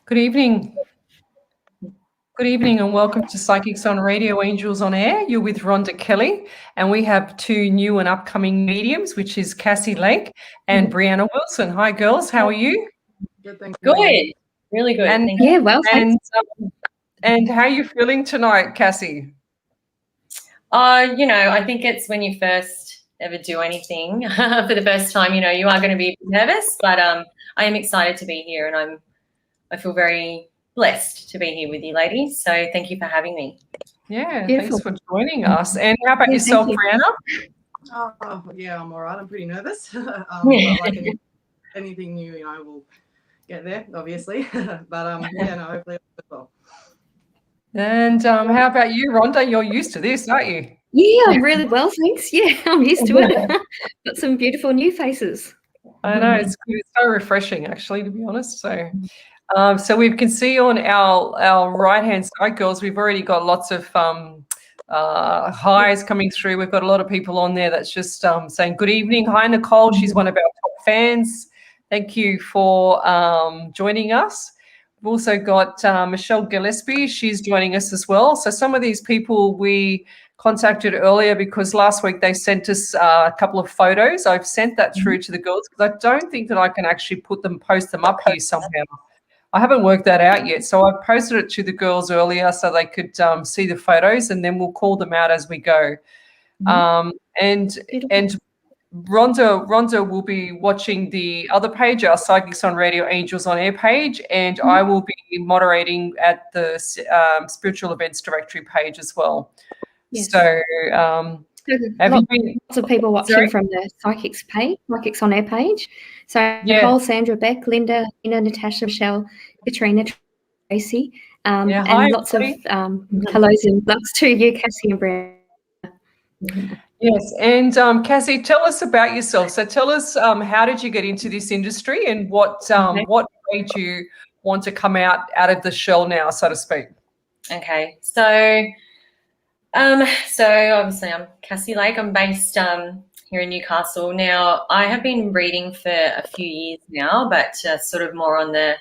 Good evening. Good evening and welcome to Psychics on Radio, Angels on Air. You're with Rhonda Kelly, and we have two new and upcoming mediums, which is Cassie Lake and Bryanna Wilson. Hi, girls. How are you? Good, thank you. Good. Really good. And, thank you. Yeah, well, thanks. And how are you feeling tonight, Cassie? I think it's when you first ever do anything for the first time, you are going to be nervous, but I am excited to be here, and I feel very blessed to be here with you ladies. So thank you for having me. Yeah, Beautiful. thanks for joining us. And how about yourself, thank you. Bryanna? Oh, yeah, I'm all right. I'm pretty nervous. But like anything new, we'll get there, obviously. But hopefully as well. And how about you, Rhonda? You're used to this, aren't you? Yeah, I'm really well, thanks. Yeah, I'm used to it. Got some beautiful new faces. I know, it's good. It's so refreshing, actually, to be honest. So we can see on our right-hand side, girls, we've already got lots of highs coming through. We've got a lot of people on there that's just saying good evening. Hi, Nicole. She's one of our top fans. Thank you for joining us. We've also got Michelle Gillespie. She's joining us as well. So some of these people we contacted earlier because last week they sent us a couple of photos. I've sent that through to the girls because I don't think that I can actually post them up here somehow. I haven't worked that out yet. So I posted it to the girls earlier so they could see the photos, and then we'll call them out as we go. And Rhonda will be watching the other page, our Psychics on Radio, Angels on Air page, and I will be moderating at the Spiritual Events Directory page as well. Yes. So lots of people watching from the Psychics page, Psychics on Air page. So Nicole, Sandra, Beck, Linda, Natasha, Michelle, Katrina, Tracy, and lots of hellos and loves to you, Cassie and Bryanna. Yes, and Cassie, tell us about yourself. So tell us, how did you get into this industry, and what made you want to come out of the shell now, so to speak? Okay, so obviously I'm Cassie Lake. I'm based here in Newcastle. Now, I have been reading for a few years now, but sort of more on the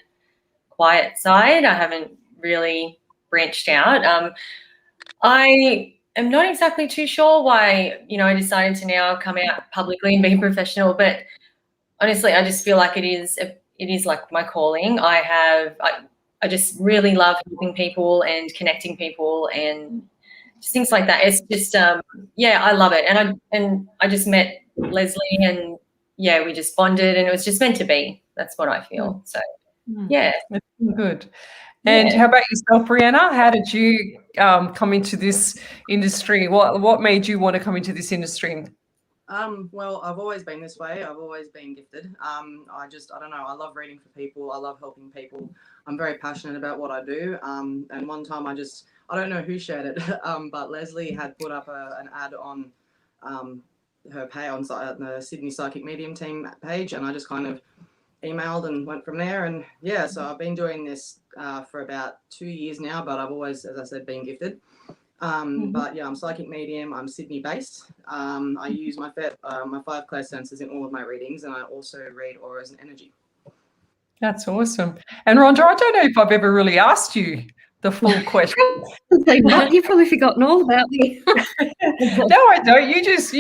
quiet side. I haven't really branched out. I am not exactly too sure why, I decided to now come out publicly and be professional, but honestly, I just feel like it is like my calling. I just really love helping people and connecting people and just things like that. It's just, I love it. And I just met Lesley, and we just bonded, and it was just meant to be. That's what I feel. So, yeah. That's good. And how about yourself, Bryanna? How did you come into this industry? What made you want to come into this industry? Well, I've always been this way. I've always been gifted. I don't know. I love reading for people. I love helping people. I'm very passionate about what I do. And one time I don't know who shared it, but Lesley had put up an ad on her page on the Sydney Psychic Medium team page, and I just kind of emailed and went from there. And so I've been doing this for about 2 years now, but I've always, as I said, been gifted. But I'm psychic medium. I'm Sydney based. I use my 5 clairsenses in all of my readings, and I also read auras and energy. That's awesome. And Rhonda, I don't know if I've ever really asked you the full question. You've probably forgotten all about me. No, I don't. You just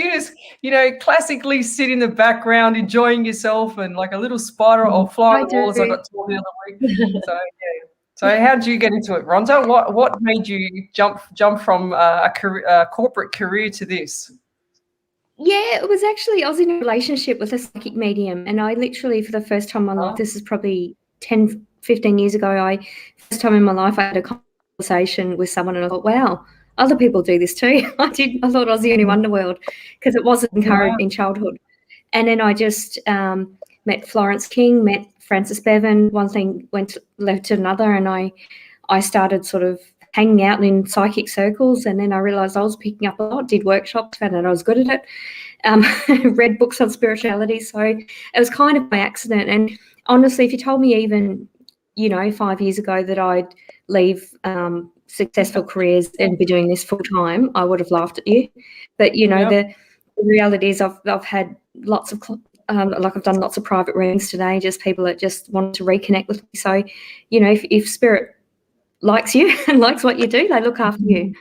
classically sit in the background enjoying yourself and like a little spider or fly on the wall, as I got told the other week. So how did you get into it, Rhonda? What made you jump from a corporate career to this? Yeah, it was actually, I was in a relationship with a psychic medium, and I literally, for the first time in my life, this is probably 10, 15 years ago, first time in my life I had a conversation with someone, and I thought, wow, other people do this too. I thought I was the only one in the world, because it wasn't encouraged in childhood. And then I just met Florence King, met Frances Bevan. One thing led to another, and I started sort of hanging out in psychic circles, and then I realised I was picking up a lot, did workshops, found out I was good at it, read books on spirituality. So it was kind of by accident. And honestly, if you told me even, 5 years ago that I'd leave successful careers and be doing this full time, I would have laughed at you. But, the reality is I've had lots of like I've done lots of private readings today, just people that just want to reconnect with me. So, you know, if spirit likes you and likes what you do, they look after you.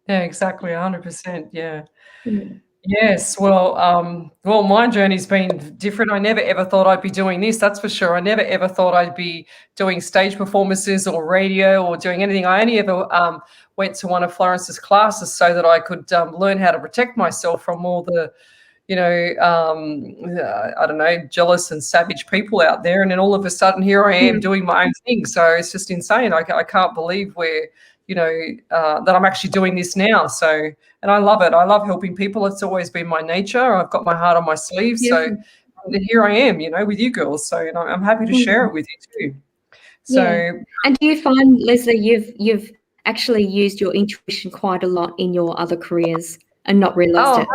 Yeah, exactly, 100%. Yeah. Mm. Yes. Well, my journey's been different. I never ever thought I'd be doing this. That's for sure. I never ever thought I'd be doing stage performances or radio or doing anything. I only ever went to one of Florence's classes so that I could learn how to protect myself from all the, I don't know, jealous and savage people out there. And then all of a sudden, here I am doing my own thing. So it's just insane. I can't believe that I'm actually doing this now. So, and I love it. I love helping people. It's always been my nature. I've got my heart on my sleeve. So here I am, with you girls. So, and I'm happy to share it with you too. So, and do you find, Lesley, you've actually used your intuition quite a lot in your other careers and not realised it?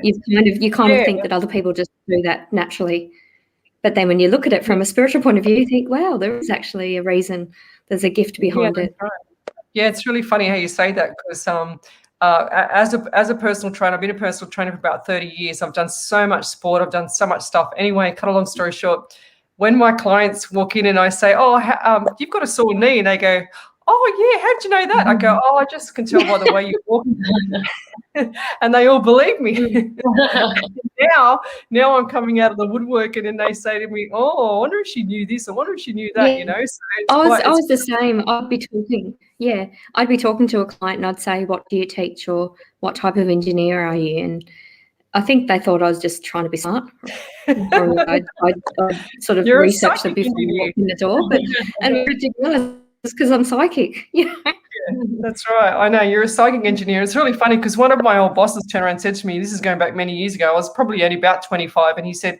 You kind of think that other people just do that naturally. But then when you look at it from a spiritual point of view, you think, wow, there is actually a reason. There's a gift behind it. Right. Yeah, it's really funny how you say that, because as a personal trainer, I've been a personal trainer for about 30 years. I've done so much sport. I've done so much stuff. Anyway, cut a long story short, when my clients walk in and I say, oh, you've got a sore knee, and they go, oh, yeah, how'd you know that? I go, oh, I just can tell by the way you walk. And they all believe me. Now I'm coming out of the woodwork, and then they say to me, oh, I wonder if she knew this. I wonder if she knew that, So I was the same. I'd be talking to a client and I'd say, what do you teach, or what type of engineer are you? And I think they thought I was just trying to be smart. Or I'd sort of research them before I walked in the door. And I didn't realize it's because I'm psychic. Yeah, that's right. I know, you're a psychic engineer. It's really funny because one of my old bosses turned around and said to me, this is going back many years ago, I was probably only about 25, and he said,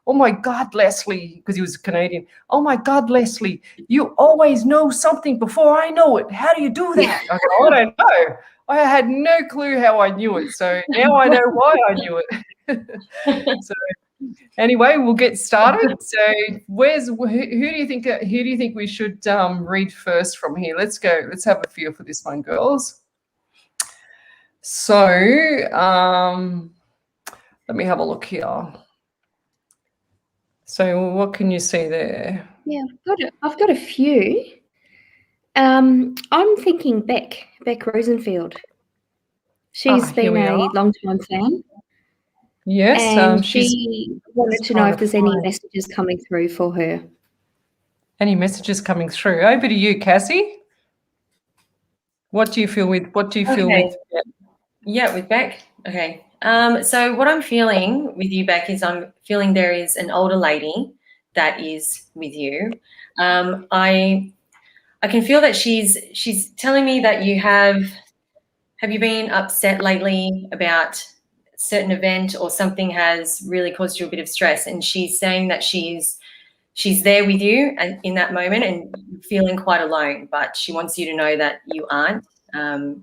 oh my God, Lesley, because he was Canadian. Oh my God, Lesley, you always know something before I know it. How do you do that? I go, I don't know. I had no clue how I knew it. So now I know why I knew it. So anyway, we'll get started. So who do you think we should read first from here? Let's go. Let's have a feel for this one, girls. So let me have a look here. So what can you see there? Yeah, I've got a few. I'm thinking Beck Rosenfield. She's been a long-time fan. Yes, and she wanted to know if there's any messages coming through for her. Any messages coming through? Over to you, Cassie. What do you feel with? Yeah, with Beck. Okay. So what I'm feeling with you, Beck, is I'm feeling there is an older lady that is with you. I can feel that she's telling me that you have you been upset lately about a certain event, or something has really caused you a bit of stress, and she's saying that she's there with you and in that moment, and feeling quite alone, but she wants you to know that you aren't.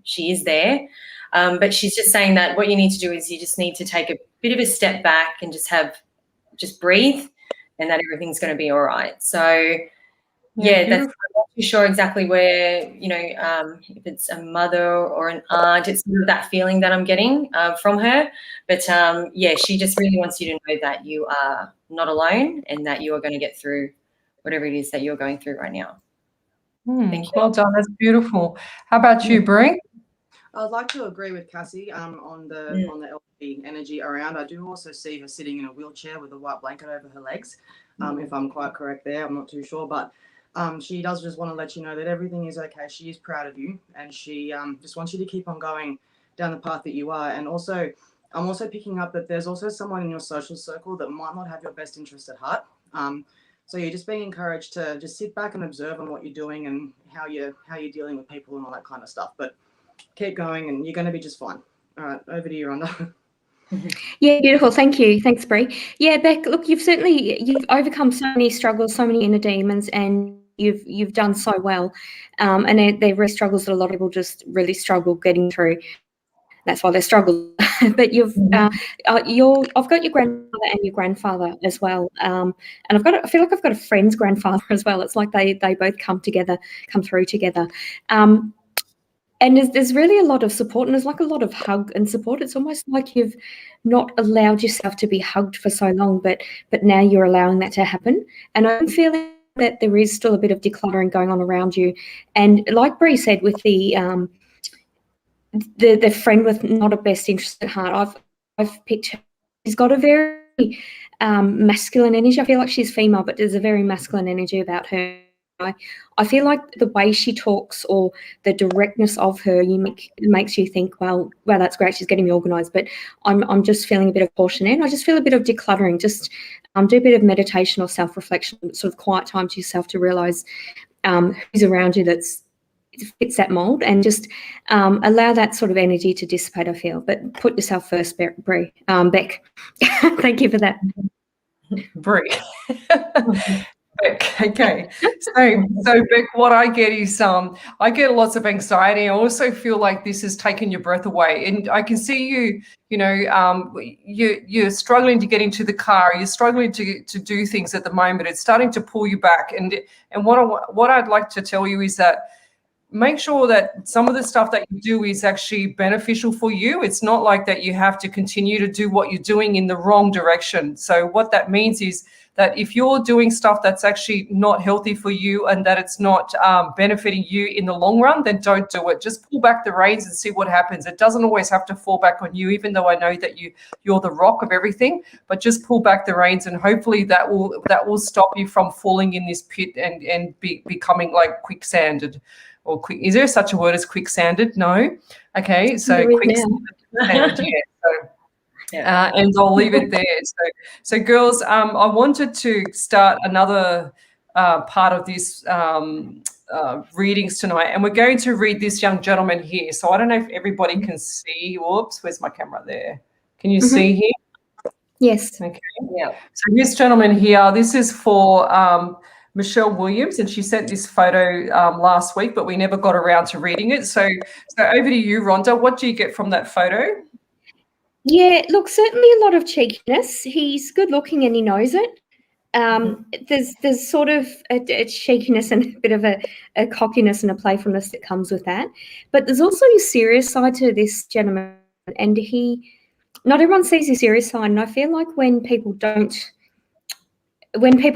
She is there. But she's just saying that what you need to do is you just need to take a bit of a step back and just breathe, and that everything's going to be all right. So, I'm not too sure exactly where, if it's a mother or an aunt, it's sort of that feeling that I'm getting from her. But, she just really wants you to know that you are not alone, and that you are going to get through whatever it is that you're going through right now. Thank you. Well done. That's beautiful. How about you, Bri? I would like to agree with Cassie on the LP energy around. I do also see her sitting in a wheelchair with a white blanket over her legs, if I'm quite correct there. I'm not too sure, but she does just want to let you know that everything is okay. She is proud of you, and she just wants you to keep on going down the path that you are. And also, I'm also picking up that there's also someone in your social circle that might not have your best interest at heart. So you're just being encouraged to just sit back and observe on what you're doing and how you're dealing with people and all that kind of stuff. But keep going, and you're going to be just fine. All right, over to you, Rhonda. Yeah, beautiful. Thank you. Thanks, Bri. Yeah, Beck, look, you've overcome so many struggles, so many inner demons, and you've done so well. And they're really struggles that a lot of people just really struggle getting through. That's why they struggle. But I've got your grandmother and your grandfather as well. And I feel like I've got a friend's grandfather as well. It's like they both come through together. and there's really a lot of support, and there's like a lot of hug and support. It's almost like you've not allowed yourself to be hugged for so long, but now you're allowing that to happen. And I'm feeling that there is still a bit of decluttering going on around you. And like Bree said, with the friend with not a best interest at heart, I've picked her. She's got a very masculine energy. I feel like she's female, but there's a very masculine energy about her. I feel like the way she talks or the directness of her makes you think, well, that's great, she's getting me organised. But I'm just feeling a bit of caution in. I just feel a bit of decluttering. Just do a bit of meditation or self-reflection, sort of quiet time to yourself to realise who's around you that's fits that mould, and just allow that sort of energy to dissipate, I feel. But put yourself first, Bree. Beck. Thank you for that. Bree. Beck, okay. So Beck, what I get is I get lots of anxiety. I also feel like this has taken your breath away, and I can see you. You're struggling to get into the car. You're struggling to do things at the moment. It's starting to pull you back. And what I'd like to tell you is that make sure that some of the stuff that you do is actually beneficial for you. It's not like that you have to continue to do what you're doing in the wrong direction. So what that means is that if you're doing stuff that's actually not healthy for you and that it's not benefiting you in the long run, then don't do it. Just pull back the reins and see what happens. It doesn't always have to fall back on you, even though I know that you're the rock of everything, but just pull back the reins, and hopefully that will stop you from falling in this pit and becoming like quicksanded. Or is there such a word as quicksanded? No. Okay, so quicksanded. Yeah. And I'll leave it there. So girls, I wanted to start another part of this readings tonight, and we're going to read this young gentleman here. So I don't know if everybody can see. Whoops, where's my camera there? Can you see here? Yes. Okay. Yeah. So this gentleman here, this is for Michelle Williams, and she sent this photo last week, but we never got around to reading it. So over to you, Rhonda. What do you get from that photo? Yeah, look, certainly a lot of cheekiness. He's good looking and he knows it. There's sort of a cheekiness and a bit of a cockiness and a playfulness that comes with that. But there's also a serious side to this gentleman, and not everyone sees his serious side. And I feel like when people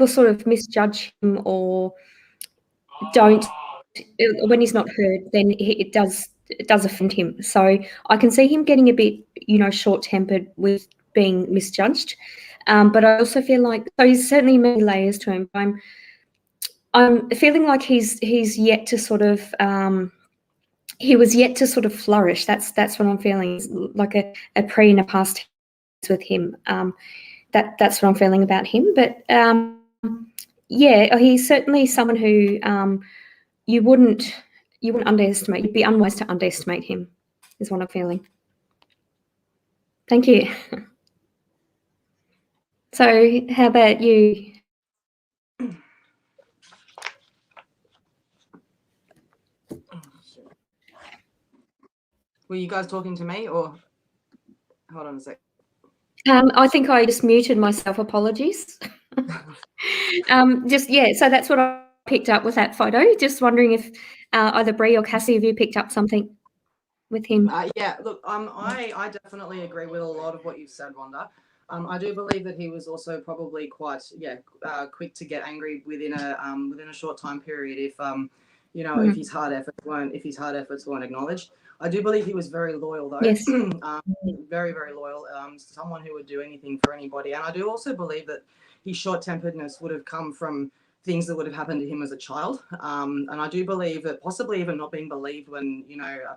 sort of misjudge him or when he's not heard, then it does offend him. So I can see him getting a bit, short-tempered with being misjudged. But I also feel like, so he's certainly many layers to him. I'm feeling like he's yet to sort of he was yet to sort of flourish. That's what I'm feeling. It's like a pre and a past with him. That's what I'm feeling about him. But yeah, he's certainly someone who you wouldn't underestimate. You'd be unwise to underestimate him, is what I'm feeling. Thank you. So how about you? Were you guys talking to me, or hold on a sec? I think I just muted myself. Apologies. So that's what I picked up with that photo. Just wondering if either Bree or Cassie, have you picked up something with him? Yeah, look, I definitely agree with a lot of what you said, Rhonda. I do believe that he was also probably quite quick to get angry within a short time period if his hard efforts weren't acknowledged. I do believe he was very loyal, though. Yes. Very, very loyal. Someone who would do anything for anybody. And I do also believe that his short-temperedness would have come from things that would have happened to him as a child. And I do believe that possibly even not being believed when,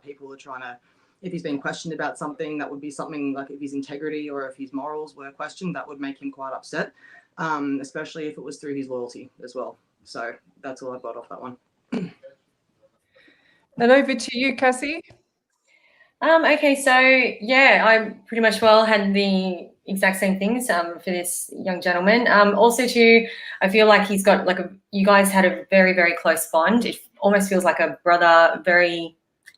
people are trying to, if he's being questioned about something, that would be something like if his integrity or if his morals were questioned, that would make him quite upset, especially if it was through his loyalty as well. So that's all I've got off that one. And over to you, Cassie. Okay, so yeah, I pretty much had the exact same things for this young gentleman. Also too, I feel like he's got you guys had a very, very close bond. It almost feels like a brother,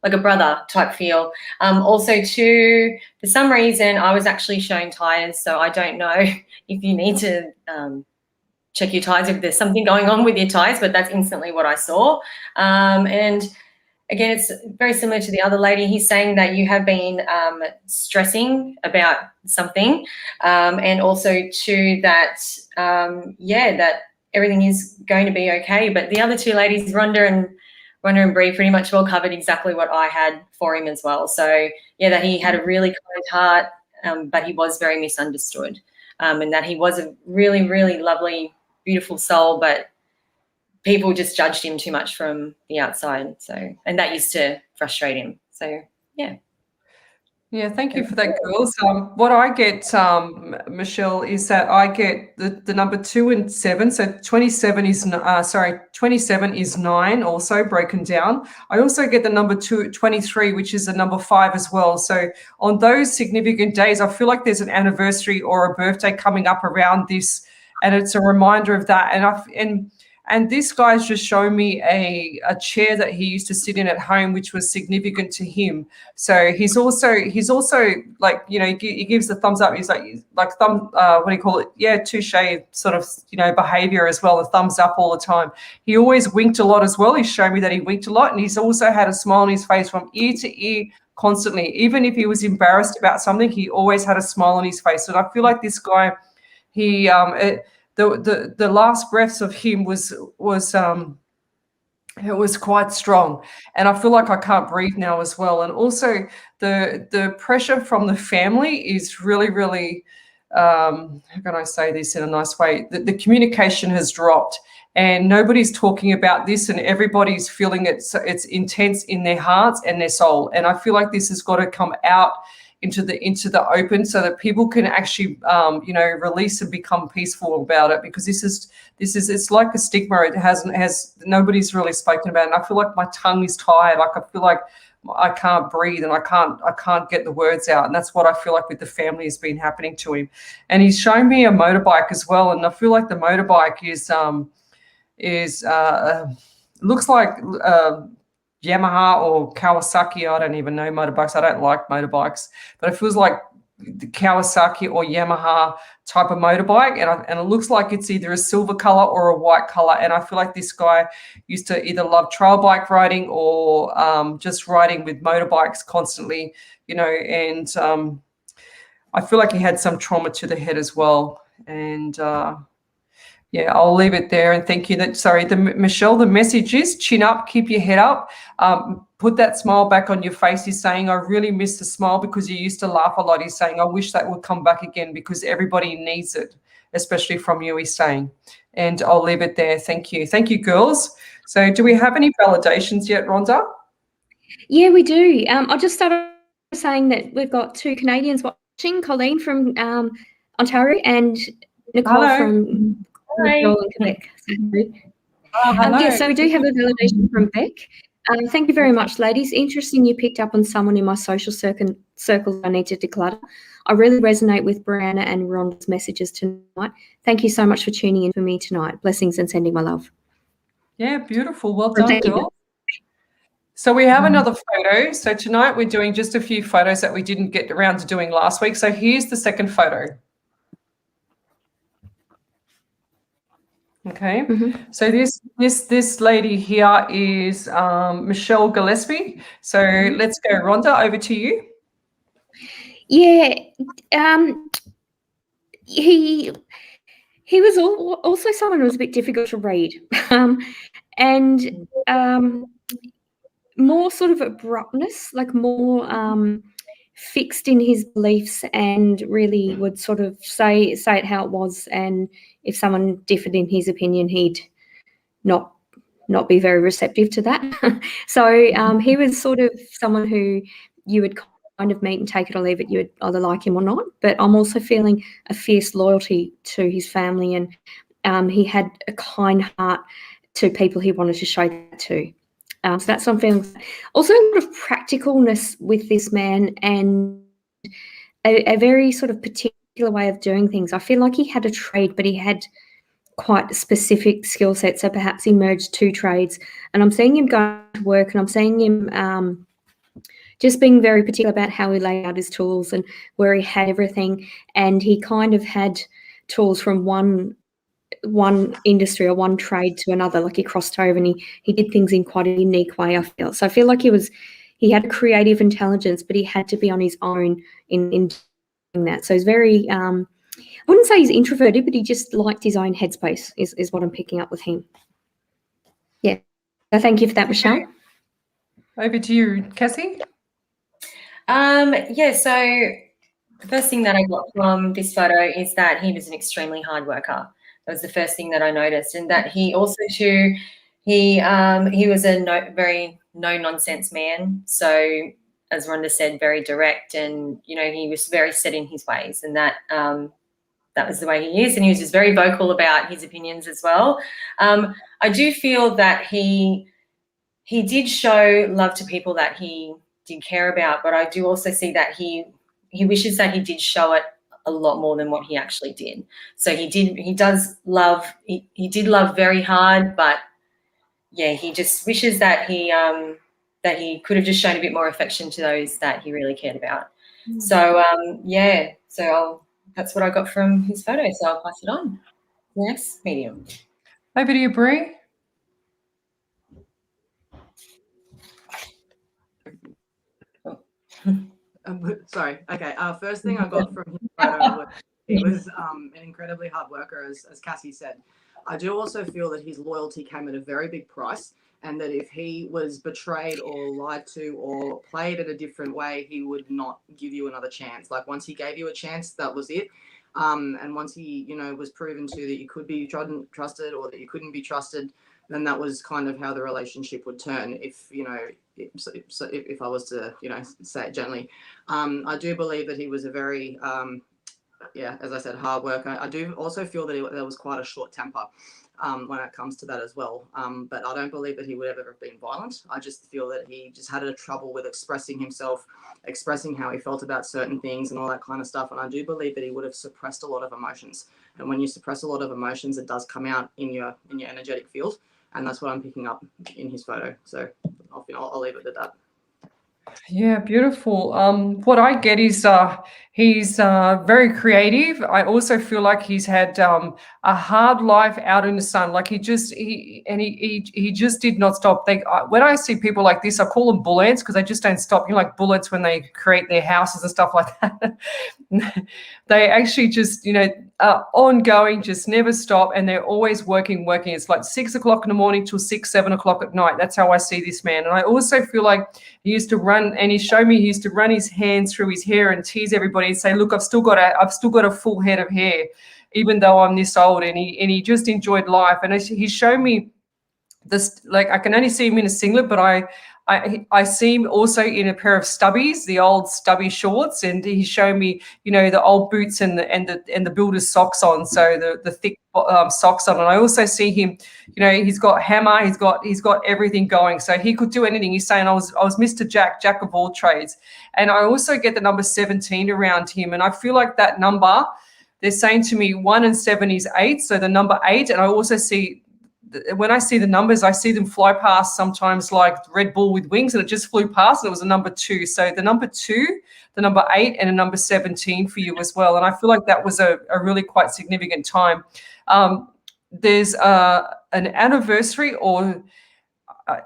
like a brother type feel. Also too, for some reason, I was actually shown tires, so I don't know if you need to check your tires if there's something going on with your tires, but that's instantly what I saw. And again, it's very similar to the other lady. He's saying that you have been stressing about something, and also too that that everything is going to be okay. But the other two ladies, Rhonda and Bree, pretty much all covered exactly what I had for him as well. So yeah, that he had a really kind heart, but he was very misunderstood, and that he was a really, really lovely, beautiful soul, but people just judged him too much from the outside. So, and that used to frustrate him. So, yeah. Yeah, thank you for that, girls. What I get, Michelle, is that I get the number 2 and 7. So 27 is 27 is 9, also broken down. I also get the number 23, which is the number 5 as well. So on those significant days, I feel like there's an anniversary or a birthday coming up around this, and it's a reminder of that. And this guy's just shown me a chair that he used to sit in at home, which was significant to him. So he's also like, he gives the thumbs up. He's like thumb, what do you call it? Yeah, touche sort of, behavior as well, a thumbs up all the time. He always winked a lot as well. He's shown me that he winked a lot, and he's also had a smile on his face from ear to ear constantly. Even if he was embarrassed about something, he always had a smile on his face. And I feel like this guy, the last breaths of him was it was quite strong, and I feel like I can't breathe now as well. And also the pressure from the family is really, really how can I say this in a nice way? The communication has dropped, and nobody's talking about this, and everybody's feeling it's intense in their hearts and their soul. And I feel like this has got to come out into the open, so that people can actually release and become peaceful about it, because this is it's like a stigma. Nobody's really spoken about it. And I feel like my tongue is tied. Like I feel like I can't breathe, and I can't get the words out. And that's what I feel like with the family has been happening to him. And he's shown me a motorbike as well, and I feel like the motorbike is looks like Yamaha or Kawasaki. I don't even know motorbikes. I don't like motorbikes, but it feels like the Kawasaki or Yamaha type of motorbike, and it looks like it's either a silver color or a white color. And I feel like this guy used to either love trail bike riding or just riding with motorbikes constantly, and I feel like he had some trauma to the head as well. And yeah, I'll leave it there, and thank you. Michelle, the message is chin up, keep your head up, put that smile back on your face. He's saying, I really miss the smile because you used to laugh a lot. He's saying, I wish that would come back again because everybody needs it, especially from you, he's saying. And I'll leave it there. Thank you. Thank you, girls. So do we have any validations yet, Rhonda? Yeah, we do. I'll just start off saying that we've got 2 Canadians watching, Colleen from Ontario and Nicole from Quebec. Hello. So we do have a validation from Beck. Thank you very much, ladies. Interesting you picked up on someone in my social circles I need to declutter. I really resonate with Bryanna and Rhonda's messages tonight. Thank you so much for tuning in for me tonight. Blessings and sending my love. Yeah, beautiful. Well done, girl. So we have another photo. So tonight we're doing just a few photos that we didn't get around to doing last week. So here's the second photo. Okay, So this lady here is Michelle Gillespie. So let's go, Rhonda, over to you. Yeah, he was also someone who was a bit difficult to read, and more sort of abruptness, like more fixed in his beliefs, and really would sort of say it how it was, and if someone differed in his opinion, he'd not be very receptive to that. So he was sort of someone who you would kind of meet and take it or leave it. You would either like him or not. But I'm also feeling a fierce loyalty to his family, and he had a kind heart to people he wanted to show that to. So that's what I'm feeling. Also, a lot of practicalness with this man, and a very sort of particular way of doing things. I feel like he had a trade, but he had quite specific skill sets. So perhaps he merged 2 trades. And I'm seeing him go to work, and I'm seeing him just being very particular about how he laid out his tools and where he had everything. And he kind of had tools from one one industry or one trade to another. Like he crossed over and he did things in quite a unique way, I feel. So I feel like he had creative intelligence, but he had to be on his own in doing that. So he's very, I wouldn't say he's introverted, but he just liked his own headspace is what I'm picking up with him. Yeah. So thank you for that, Michelle. Over to you, Cassie. Yeah, so the first thing that I got from this photo is that he was an extremely hard worker. That was the first thing that I noticed, and that he also too, he was a very no-nonsense man. So as Rhonda said, very direct, and he was very set in his ways, and that was the way he is, and he was just very vocal about his opinions as well. I do feel that he did show love to people that he did care about, but I do also see that he wishes that he did show it a lot more than what he actually did. So he did love very hard, but yeah, he just wishes that he could have just shown a bit more affection to those that he really cared about. So that's what I got from his photo. So I'll pass it on. Next medium. Over to you, Bri. Sorry. Okay. First thing I got from his photo was he was an incredibly hard worker, as Cassie said. I do also feel that his loyalty came at a very big price, and that if he was betrayed or lied to or played it a different way, he would not give you another chance. Like once he gave you a chance, that was it. And once he, was proven to that you could be trusted or that you couldn't be trusted, then that was kind of how the relationship would turn. If I was to, say it gently, I do believe that he was a very, as I said, hard worker. I do also feel that there was quite a short temper when it comes to that as well. But I don't believe that he would have ever been violent. I just feel that he just had a trouble with expressing himself, expressing how he felt about certain things and all that kind of stuff. And I do believe that he would have suppressed a lot of emotions. And when you suppress a lot of emotions, it does come out in your energetic field. And that's what I'm picking up in his photo. So I'll leave it at that. Yeah, beautiful. What I get is he's very creative. I also feel like he's had a hard life out in the sun. Like he just did not stop. When I see people like this, I call them bull ants because they just don't stop. Like bullets when they create their houses and stuff like that. They actually just ongoing, just never stop, and they're always working. It's like 6 o'clock in the morning till 7 o'clock at night. That's how I see this man. And I also feel like he used to run, and he showed me he used to run his hands through his hair and tease everybody and say, "Look, I've still got a full head of hair, even though I'm this old." And he just enjoyed life. And he showed me this, like I can only see him in a singlet, but I see him also in a pair of stubbies, the old stubby shorts, and he showed me, the old boots and the builder's socks on, so the thick socks on. And I also see him, he's got hammer, he's got everything going, so he could do anything. He's saying I was Mr. Jack of all trades. And I also get the number 17 around him, and I feel like that number, they're saying to me 1 and 7 is 8, so the number 8, and I also see, when I see the numbers, I see them fly past sometimes like Red Bull with wings, and it just flew past, and it was a number 2. So the number 2, the number 8, and a number 17 for you as well. And I feel like that was a really quite significant time. There's an anniversary, or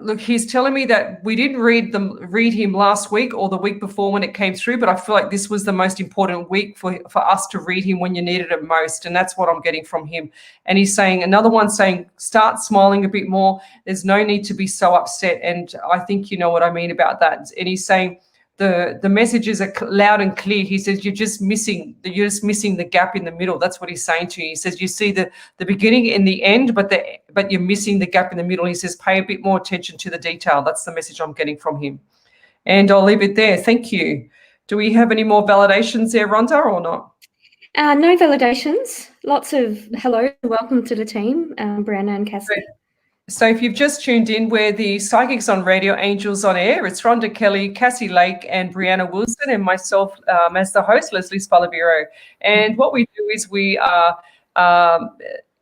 look, he's telling me that we didn't read him last week or the week before when it came through, but I feel like this was the most important week for us to read him when you needed it most, and that's what I'm getting from him. And he's saying, another one saying, start smiling a bit more. There's no need to be so upset, and I think you know what I mean about that. And he's saying the messages are loud and clear. He says you're just missing the gap in the middle. That's what he's saying to you. He says you see the beginning and the end, but you're missing the gap in the middle. He says pay a bit more attention to the detail. That's the message I'm getting from him. And I'll leave it there. Thank you. Do we have any more validations there, Rhonda, or not? No validations. Lots of hello and welcome to the team, Bryanna and Cassie. So if you've just tuned in, we're the Psychics on Radio, Angels on Air. It's Rhonda Kelly, Cassie Lake, and Bryanna Wilson, and myself as the host, Lesley Spaliviero. And what we do is we are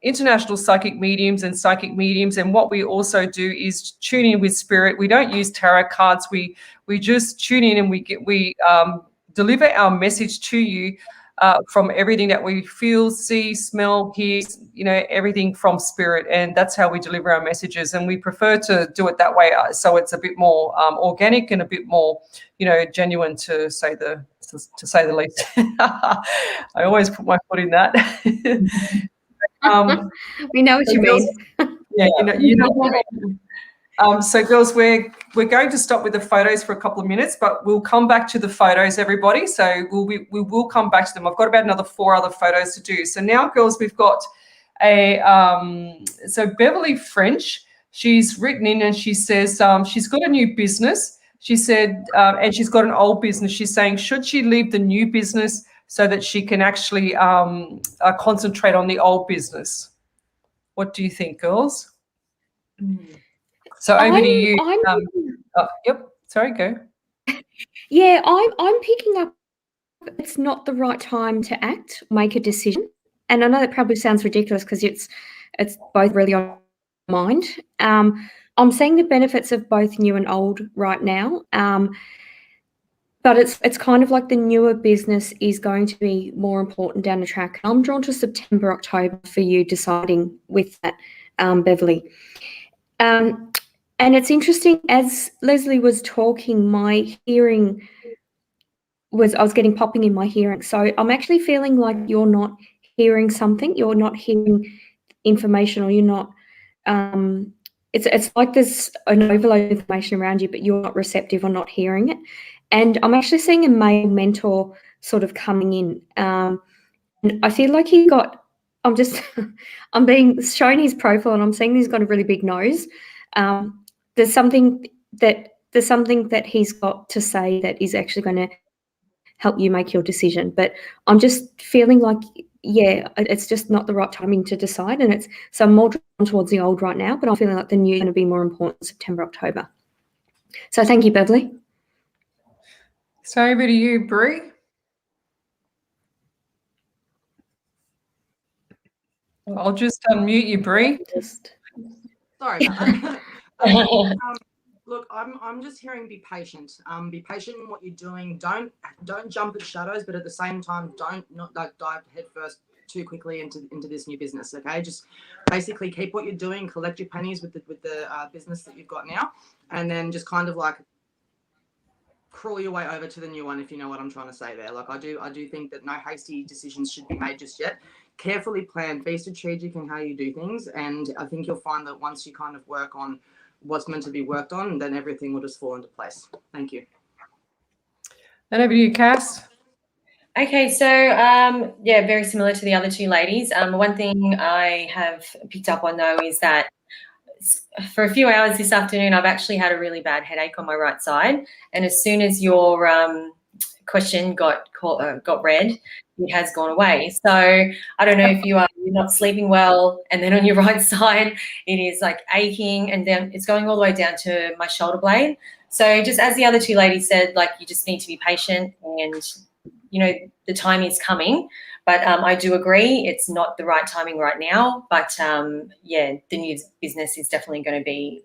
international psychic mediums, and what we also do is tune in with spirit. We don't use tarot cards. We just tune in and we deliver our message to you from everything that we feel, see, smell, hear, everything from spirit. And that's how we deliver our messages. And we prefer to do it that way, so it's a bit more organic and a bit more, genuine, to say the least. I always put my foot in that. We know what you mean. Yeah, you know what I mean. So girls, we're going to stop with the photos for a couple of minutes, but we'll come back to the photos, everybody. So we will come back to them. I've got about another 4 other photos to do. So now, girls, we've got so Beverly French. She's written in and she says she's got a new business. She said, and she's got an old business. She's saying, should she leave the new business so that she can actually concentrate on the old business? What do you think, girls? So over to you. Yep. Sorry, go. Yeah, I'm picking up. It's not the right time to act, make a decision, and I know that probably sounds ridiculous because it's both really on my mind. I'm seeing the benefits of both new and old right now, but it's kind of like the newer business is going to be more important down the track. I'm drawn to September, October for you deciding with that, Beverly. And it's interesting, as Lesley was talking, my hearing I was getting popping in my hearing. So I'm actually feeling like you're not hearing something, you're not hearing information, or you're not, it's like there's an overload of information around you, but you're not receptive or not hearing it. And I'm actually seeing a male mentor sort of coming in. And I feel like I'm being shown his profile and I'm seeing he's got a really big nose. There's something that he's got to say that is actually going to help you make your decision. But I'm just feeling like, yeah, it's just not the right timing to decide. And so I'm more drawn towards the old right now, but I'm feeling like the new is going to be more important September, October. So thank you, Beverly. So over to you, Bree. I'll just unmute you, Bree. Sorry about that. Look, I'm just hearing be patient. Be patient in what you're doing. Don't jump at shadows, but at the same time, don't dive headfirst too quickly into this new business. Okay, just basically keep what you're doing, collect your pennies with the business that you've got now, and then just kind of like crawl your way over to the new one, if you know what I'm trying to say there. Like I do think that no hasty decisions should be made just yet. Carefully plan, be strategic in how you do things, and I think you'll find that once you kind of work on what's meant to be worked on, then everything will just fall into place. Thank you. And over to you, Cass. Okay, so yeah, very similar to the other 2 ladies. One thing I have picked up on though is that for a few hours this afternoon, I've actually had a really bad headache on my right side, and as soon as your question got read, it has gone away. So I don't know if you're not sleeping well, and then on your right side it is like aching, and then it's going all the way down to my shoulder blade. So just as the other 2 ladies said, like you just need to be patient, and the time is coming. But I do agree it's not the right timing right now. But yeah, the new business is definitely going to be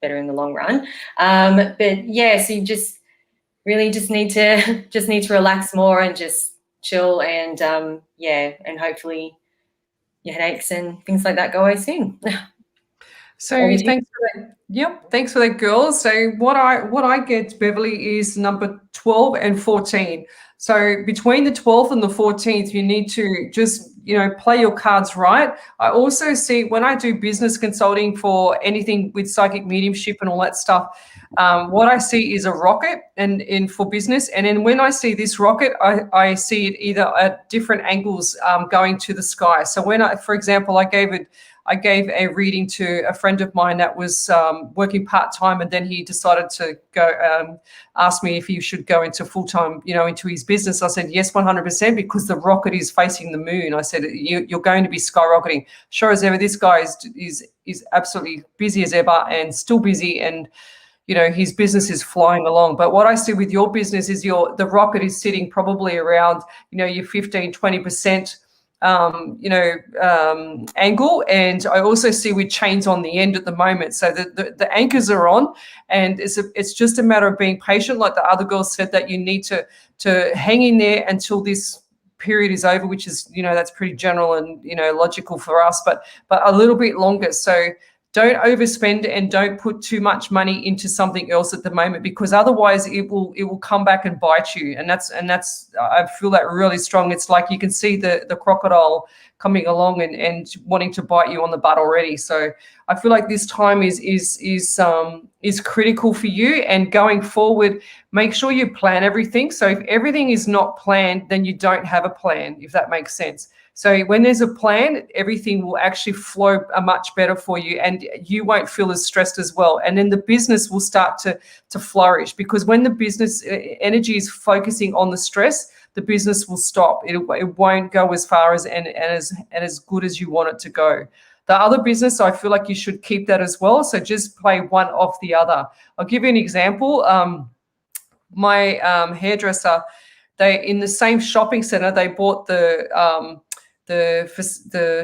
better in the long run. But yeah, so you just really need to relax more and just chill, and yeah, and hopefully your headaches and things like that go away soon. So thanks for that. Yep, thanks for that, girls. So what I get, Beverly, is number 12 and 14. So between the 12th and the 14th, you need to just play your cards right. I also see when I do business consulting for anything with psychic mediumship and all that stuff, what I see is a rocket and for business. And then when I see this rocket, I see it either at different angles going to the sky. So for example, I gave a reading to a friend of mine that was working part-time, and then he decided to go ask me if he should go into full-time, into his business. I said, yes, 100%, because the rocket is facing the moon. I said, you're going to be skyrocketing. Sure as ever, this guy is absolutely busy as ever and still busy, and his business is flying along. But what I see with your business is the rocket is sitting probably around, your 15, 20%, angle. And I also see with chains on the end at the moment. So the anchors are on, and it's just a matter of being patient. Like the other girls said, that you need to hang in there until this period is over, which is, that's pretty general and, logical for us, but a little bit longer. So don't overspend and don't put too much money into something else at the moment, because otherwise it will come back and bite you. And that's I feel that really strong. It's like you can see the crocodile coming along and wanting to bite you on the butt already. So I feel like this time is critical for you. And going forward, make sure you plan everything. So if everything is not planned, then you don't have a plan, if that makes sense. So when there's a plan, everything will actually flow much better for you, and you won't feel as stressed as well. And then the business will start to flourish, because when the business energy is focusing on the stress, the business will stop. It won't go as far as as good as you want it to go. The other business, I feel like you should keep that as well. So just play one off the other. I'll give you an example. My hairdresser, they in the same shopping center, they bought the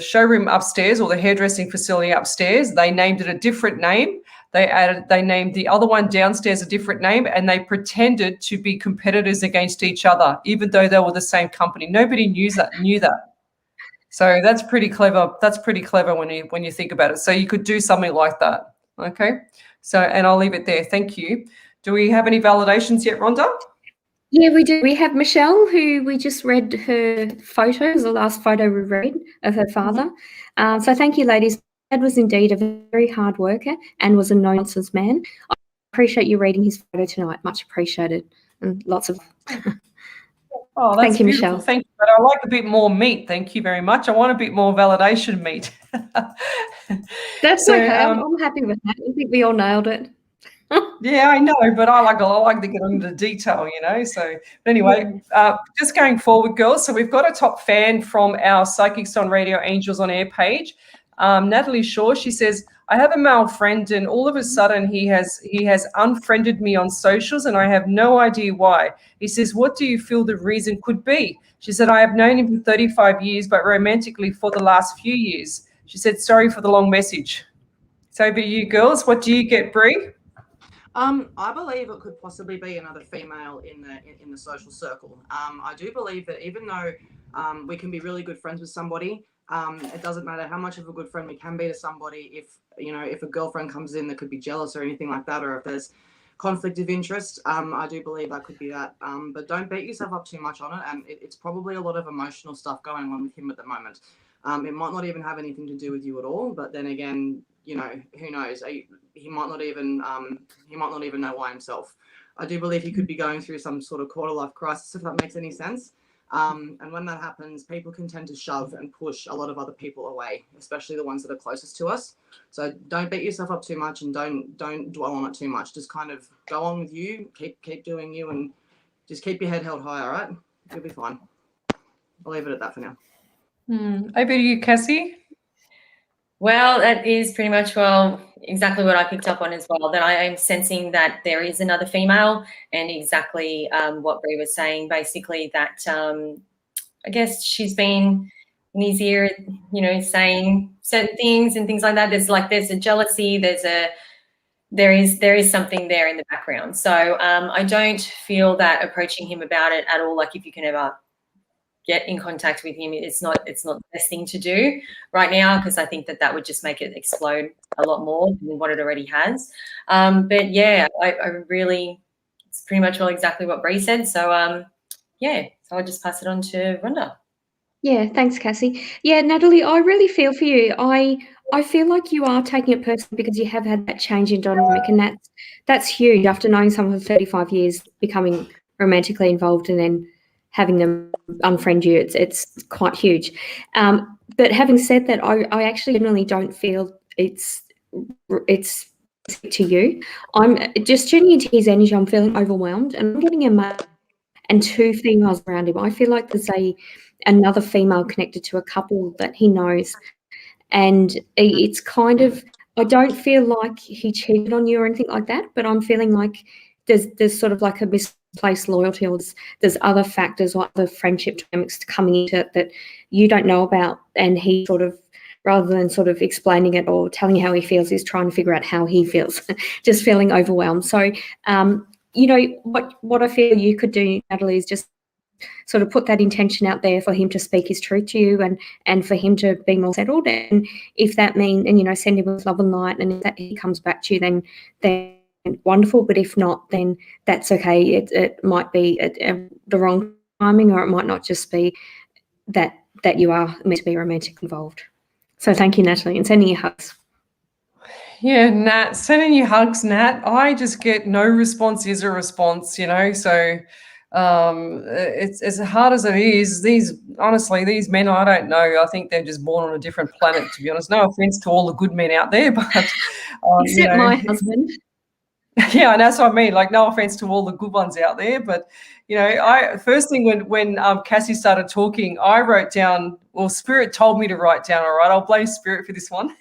showroom upstairs, or the hairdressing facility upstairs. They named it a different name. They named the other one downstairs a different name, and they pretended to be competitors against each other, even though they were the same company. Nobody knew that. So that's pretty clever. That's pretty clever when you think about it. So you could do something like that. Okay. So, and I'll leave it there. Thank you. Do we have any validations yet, Rhonda? Yeah, we do. We have Michelle, who we just read her photo. It was the last photo we read of her father. So thank you, ladies. Dad was indeed a very hard worker and was a no-nonsense man. I appreciate you reading his photo tonight. Much appreciated. And lots of... Oh, that's thank you, beautiful. Michelle. Thank you. But I like a bit more meat. Thank you very much. I want a bit more validation meat. That's So, okay. I'm happy with that. I think we all nailed it. Yeah, I know, but I like to get into detail, So, but anyway, just going forward, girls. So we've got a top fan from our Psychics on Radio Angels on Air page, Natalie Shaw. She says, "I have a male friend, and all of a sudden he has unfriended me on socials, and I have no idea why." He says, "What do you feel the reason could be?" She said, "I have known him for 35 years, but romantically for the last few years." She said, "Sorry for the long message." So, over to you, girls. What do you get, Bree? I believe it could possibly be another female in the social circle. I do believe that even though we can be really good friends with somebody, it doesn't matter how much of a good friend we can be to somebody. If a girlfriend comes in that could be jealous or anything like that, or if there's conflict of interest, I do believe that could be that. But don't beat yourself up too much on it. And it's probably a lot of emotional stuff going on with him at the moment. It might not even have anything to do with you at all. But then again, who knows? He might not even know why himself. I do believe he could be going through some sort of quarter life crisis, if that makes any sense. And when that happens, people can tend to shove and push a lot of other people away, especially the ones that are closest to us. So don't beat yourself up too much, and don't dwell on it too much. Just kind of go on with you, keep doing you, and just keep your head held high. All right, you'll be fine. I'll leave it at that for now. Over to you, Cassie. Well, that is pretty much, exactly what I picked up on as well, that I am sensing that there is another female, and exactly what Bree was saying, basically that I guess she's been in his ear, saying certain things and things like that. There's a jealousy, there is something there in the background. So I don't feel that approaching him about it at all, like if you can ever get in contact with him, it's not the best thing to do right now, because I think that would just make it explode a lot more than what it already has. But yeah, I really, it's pretty much exactly what Bree said. So so I'll just pass it on to Rhonda. Yeah, thanks, Cassie. Yeah, Natalie, I really feel for you. I feel like you are taking it personally because you have had that change in dynamic, and that's huge after knowing someone for 35 years, becoming romantically involved and then having them unfriend you. It's quite huge. But having said that, I actually generally don't feel it's to you. I'm just tuning into his energy. I'm feeling overwhelmed, and I'm getting a male and two females around him. I feel like there's another female connected to a couple that he knows, and it's kind of, I don't feel like he cheated on you or anything like that, but I'm feeling like there's sort of like a misplaced loyalty, or there's other factors or other friendship dynamics coming into it that you don't know about, and he sort of, rather than sort of explaining it or telling you how he feels, is trying to figure out how he feels, just feeling overwhelmed. So, what I feel you could do, Natalie, is just sort of put that intention out there for him to speak his truth to you and for him to be more settled. And if that means, and, you know, send him with love and light, and if that he comes back to you, then wonderful. But if not, then that's okay. It might be the wrong timing, or it might not just be that you are meant to be romantic involved. So thank you, Natalie, and sending you hugs. Yeah, Nat, sending you hugs, Nat. I just get no response is a response, you know. So it's as hard as it is. These men, I don't know. I think they're just born on a different planet, to be honest. No offense to all the good men out there, but except my husband. Yeah, and that's what I mean. Like, no offense to all the good ones out there, but you know, first thing when Cassie started talking, I wrote down. Well, Spirit told me to write down. All right, I'll blame Spirit for this one.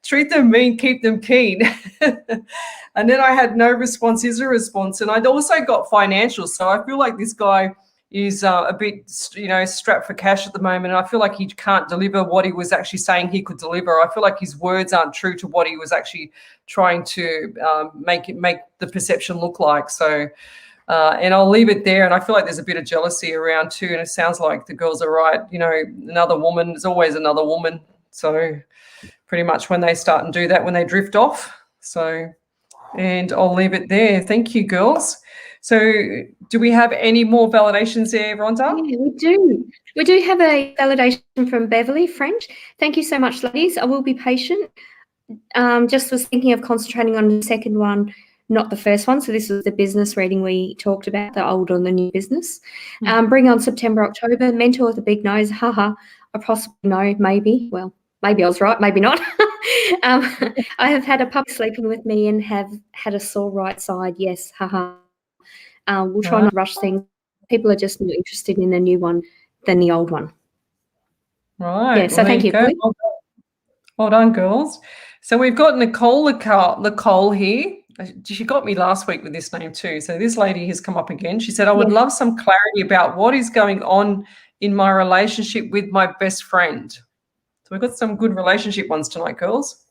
Treat them mean, keep them keen. And then I had no response is a response, and I'd also got financial. So I feel like this guy is a bit, you know, strapped for cash at the moment. And I feel like he can't deliver what he was actually saying he could deliver. I feel like his words aren't true to what he was actually trying to make the perception look like. So, and I'll leave it there. And I feel like there's a bit of jealousy around too. And it sounds like the girls are right. You know, another woman, there's always another woman. So pretty much when they start and do that, when they drift off. So, and I'll leave it there. Thank you, girls. So do we have any more validations there, Rhonda? Yeah, we do. We do have a validation from Beverly French. Thank you so much, ladies. I will be patient. Just was thinking of concentrating on the second one, not the first one. So this was the business reading we talked about, the old and the new business. Bring on September, October. Mentor with a big nose. Haha. I possibly know, maybe. Well, maybe I was right, maybe not. I have had a puppy sleeping with me and have had a sore right side. Yes, haha. We'll try not to rush things. People are just more interested in the new one than the old one. Right. Yeah, so thank you. Well done, girls. So we've got Nicole here. She got me last week with this name too. So this lady has come up again. She said, I would love some clarity about what is going on in my relationship with my best friend. So we've got some good relationship ones tonight, girls.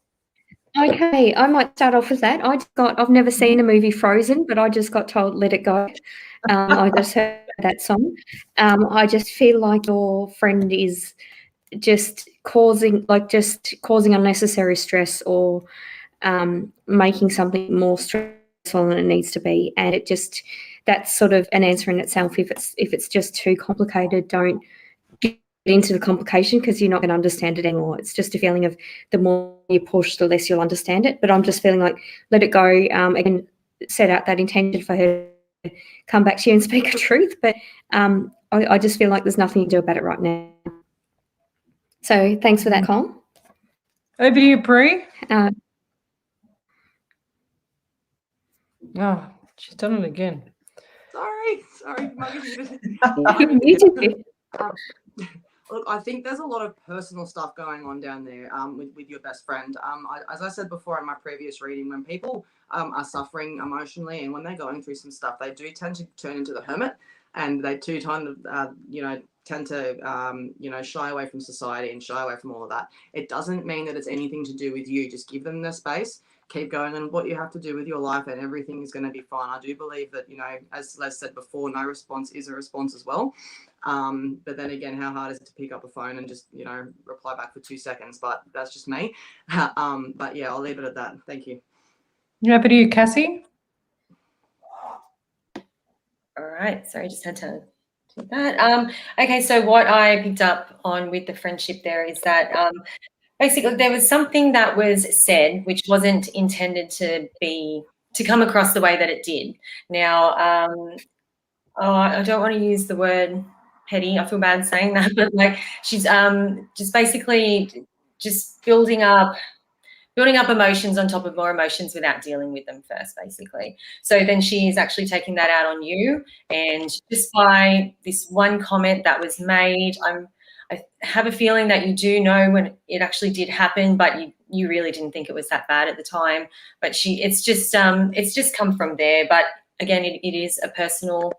Okay, I might start off with that. I've never seen the movie Frozen, but I just got told let it go. I just heard that song. I just feel like your friend is just causing unnecessary stress, or making something more stressful than it needs to be. And that's sort of an answer in itself. If it's just too complicated, don't get into the complication, because you're not going to understand it anymore. It's just a feeling of the more you push, the less you'll understand it. But I'm just feeling like let it go. Again, set out that intention for her to come back to you and speak a truth. But I just feel like there's nothing you can do about it right now. So thanks for that, Colin. Over to you, Bree. Oh, she's done it again. Sorry, Muggy muted. Look, I think there's a lot of personal stuff going on down there with your best friend. As I said before in my previous reading, when people are suffering emotionally and when they're going through some stuff, they do tend to turn into the hermit, and they do tend to shy away from society and shy away from all of that. It doesn't mean that it's anything to do with you. Just give them the space. Keep going on what you have to do with your life, and everything is going to be fine. I do believe that, as Les said before, no response is a response as well. But then again, how hard is it to pick up a phone and just, reply back for 2 seconds? But that's just me. But yeah, I'll leave it at that. Thank you. Over to you, Cassie. All right. Sorry, just had to do that. Okay, so what I picked up on with the friendship there is that basically there was something that was said which wasn't intended to come across the way that it did. Now, I don't want to use the word petty. I feel bad saying that, but like she's just basically just building up emotions on top of more emotions without dealing with them first, basically. So then she's actually taking that out on you, and just by this one comment that was made, I have a feeling that you do know when it actually did happen, but you really didn't think it was that bad at the time. But it's just come from there. But again, it is a personal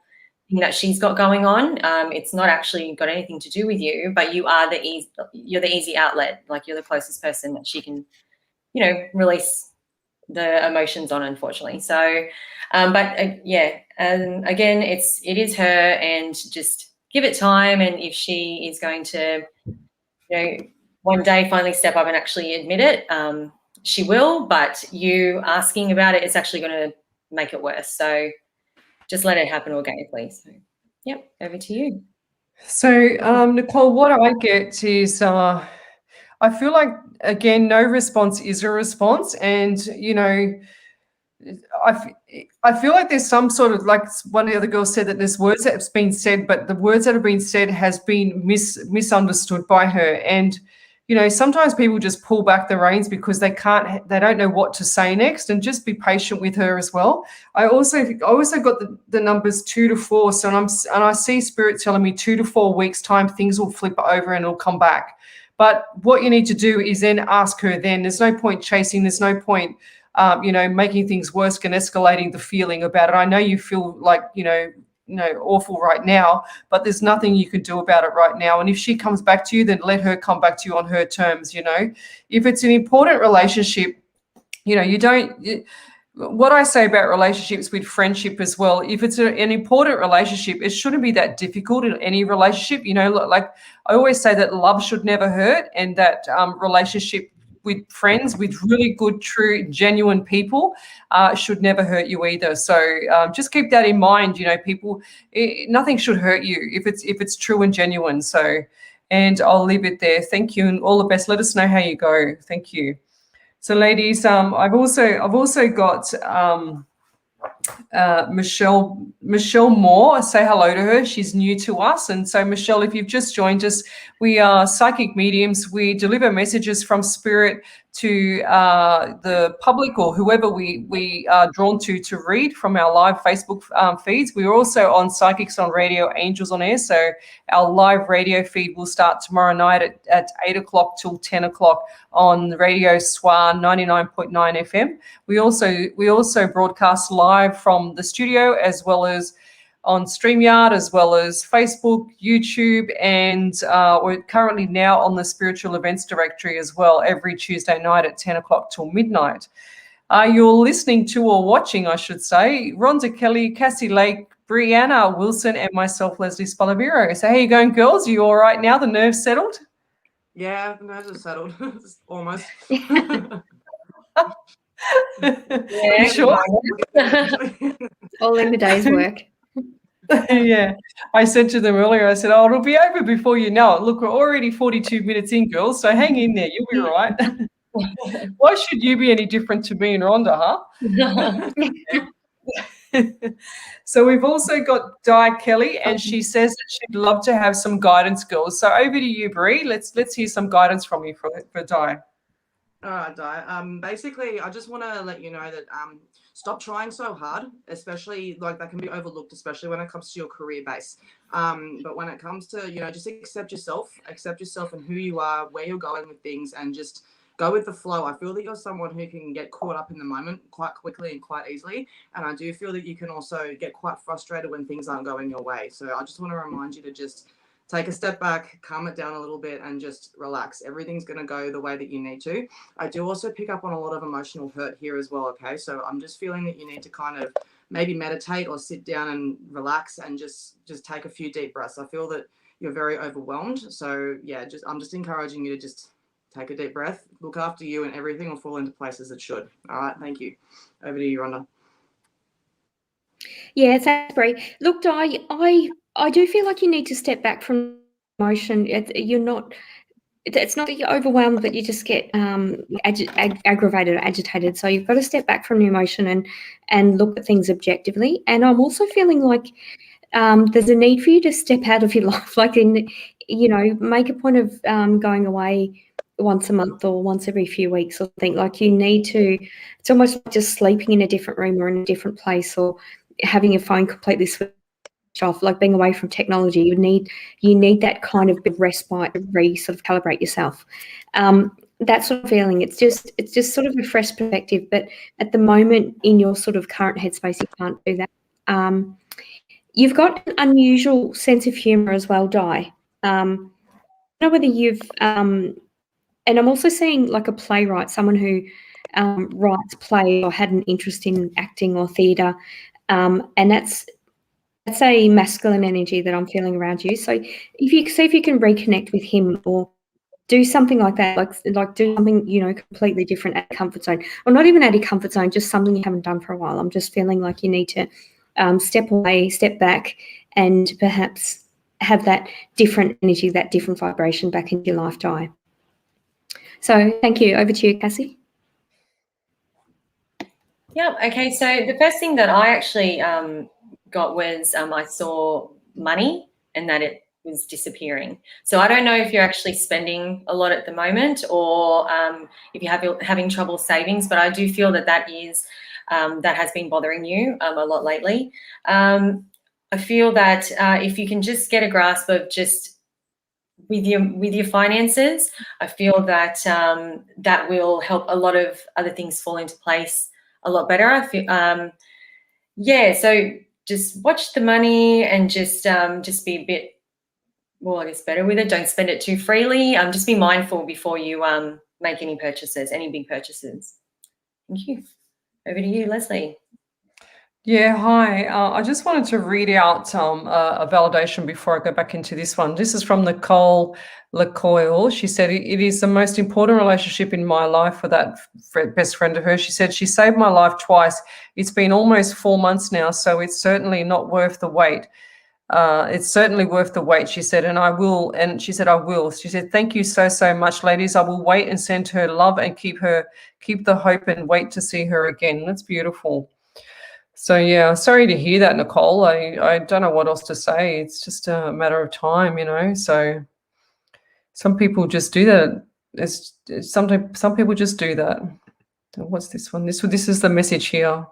thing that she's got going on. It's not actually got anything to do with you, but you're the easy outlet. Like, you're the closest person that she can, release the emotions on, unfortunately. So, again, it is her, and just give it time, and if she is going to, one day finally step up and actually admit it, she will. But you asking about it is actually going to make it worse. So just let it happen organically. So, yep, over to you. So, Nicole, what I get is I feel like, again, no response is a response. And, I feel like there's some sort of, like one of the other girls said, that there's words that have been said, but the words that have been said has been misunderstood by her. And, sometimes people just pull back the reins because they don't know what to say next, and just be patient with her as well. I also got the numbers 2 to 4. So, and I see Spirit telling me 2 to 4 weeks time, things will flip over and it'll come back. But what you need to do is then ask her then. There's no point chasing. There's no point, making things worse and escalating the feeling about it. I know you feel like, awful right now, but there's nothing you can do about it right now. And if she comes back to you, then let her come back to you on her terms. If it's an important relationship, what I say about relationships with friendship as well, if it's an important relationship, it shouldn't be that difficult in any relationship. Like I always say that love should never hurt, and that relationship with friends, with really good, true, genuine people, should never hurt you either. So just keep that in mind. People, nothing should hurt you if it's true and genuine. So, and I'll leave it there. Thank you, and all the best. Let us know how you go. Thank you. So, ladies, I've also got Michelle Moore. Say hello to her. She's new to us. And so, Michelle, if you've just joined us, we are psychic mediums. We deliver messages from spirit to the public, or whoever we are drawn to read from our live Facebook feeds. We're also on Psychics on Radio, Angels on Air. So our live radio feed will start tomorrow night at 8 o'clock till 10 o'clock on Radio SWA 99.9 FM. We also broadcast live from the studio, as well as on StreamYard, as well as Facebook, YouTube, and we're currently now on the Spiritual Events Directory as well, every Tuesday night at 10 o'clock till midnight. You're listening to, or watching, I should say, Rhonda Kelly, Cassie Lake, Bryanna Wilson, and myself, Lesley Spaliviero. So how you going, girls? Are you all right now? The nerves settled? Yeah, the nerves are settled. Almost. Yeah, sure? All in the day's work. Yeah, I said to them earlier, I said, it'll be over before you know it. Look, we're already 42 minutes in, girls, so hang in there. You'll be all right. Why should you be any different to me and Rhonda, huh? So we've also got Di Kelly, and she says that she'd love to have some guidance, girls. So over to you, Bri. Let's hear some guidance from you for Di. All right, Di. Basically, I just want to let you know that stop trying so hard, especially like that can be overlooked, especially when it comes to your career base. But when it comes to, just accept yourself and who you are, where you're going with things, and just go with the flow. I feel that you're someone who can get caught up in the moment quite quickly and quite easily. And I do feel that you can also get quite frustrated when things aren't going your way. So I just want to remind you to just take a step back, calm it down a little bit, and just relax. Everything's going to go the way that you need to. I do also pick up on a lot of emotional hurt here as well, okay? So I'm just feeling that you need to kind of maybe meditate or sit down and relax and just take a few deep breaths. I feel that you're very overwhelmed. So yeah, I'm just encouraging you to just take a deep breath, look after you, and everything will fall into place as it should. All right, thank you. Over to you, Rhonda. Yeah, thanks, Bri. Look, Di, I do feel like you need to step back from emotion. It's not that you're overwhelmed, but you just get aggravated or agitated. So you've got to step back from the emotion and look at things objectively. And I'm also feeling like there's a need for you to step out of your life, like make a point of going away once a month or once every few weeks or something. Like you need to, it's almost like just sleeping in a different room or in a different place, or having your phone completely switched off, like being away from technology. You need that kind of big respite to sort of calibrate yourself. That's what I'm feeling. It's just sort of a fresh perspective, but at the moment in your sort of current headspace, you can't do that. You've got an unusual sense of humour as well, Di. I don't know whether you've and I'm also seeing like a playwright, someone who writes plays or had an interest in acting or theatre, and that's that's a masculine energy that I'm feeling around you. So if you see if you can reconnect with him or do something like that, like do something, you know, completely different at comfort zone, or not even at your comfort zone, just something you haven't done for a while. I'm just feeling like you need to step away, step back, and perhaps have that different energy, that different vibration back into your life, Di. So thank you. Over to you, Cassie. Yeah. Okay. So the first thing that I actually got was I saw money and that it was disappearing. So I don't know if you're actually spending a lot at the moment or if you're having trouble savings, but I do feel that that has been bothering you a lot lately. I feel that if you can just get a grasp of just with your finances, I feel that that will help a lot of other things fall into place a lot better. I feel, so just watch the money and just be a bit, well, I guess better with it. Don't spend it too freely. Just be mindful before you make any purchases, any big purchases. Thank you. Over to you, Lesley. Yeah, hi. I just wanted to read out a validation before I go back into this one. This is from Nicole LaCoyle. She said, it is the most important relationship in my life for that best friend of hers. She said, she saved my life twice. It's been almost 4 months now, so it's certainly not worth the wait. It's certainly worth the wait, she said, and I will. And she said, I will. She said, thank you so much, ladies. I will wait and send her love and keep the hope and wait to see her again. That's beautiful. So, yeah, sorry to hear that, Nicole. I don't know what else to say. It's just a matter of time, you know. So some people just do that. Some people just do that. What's this one? This is the message here.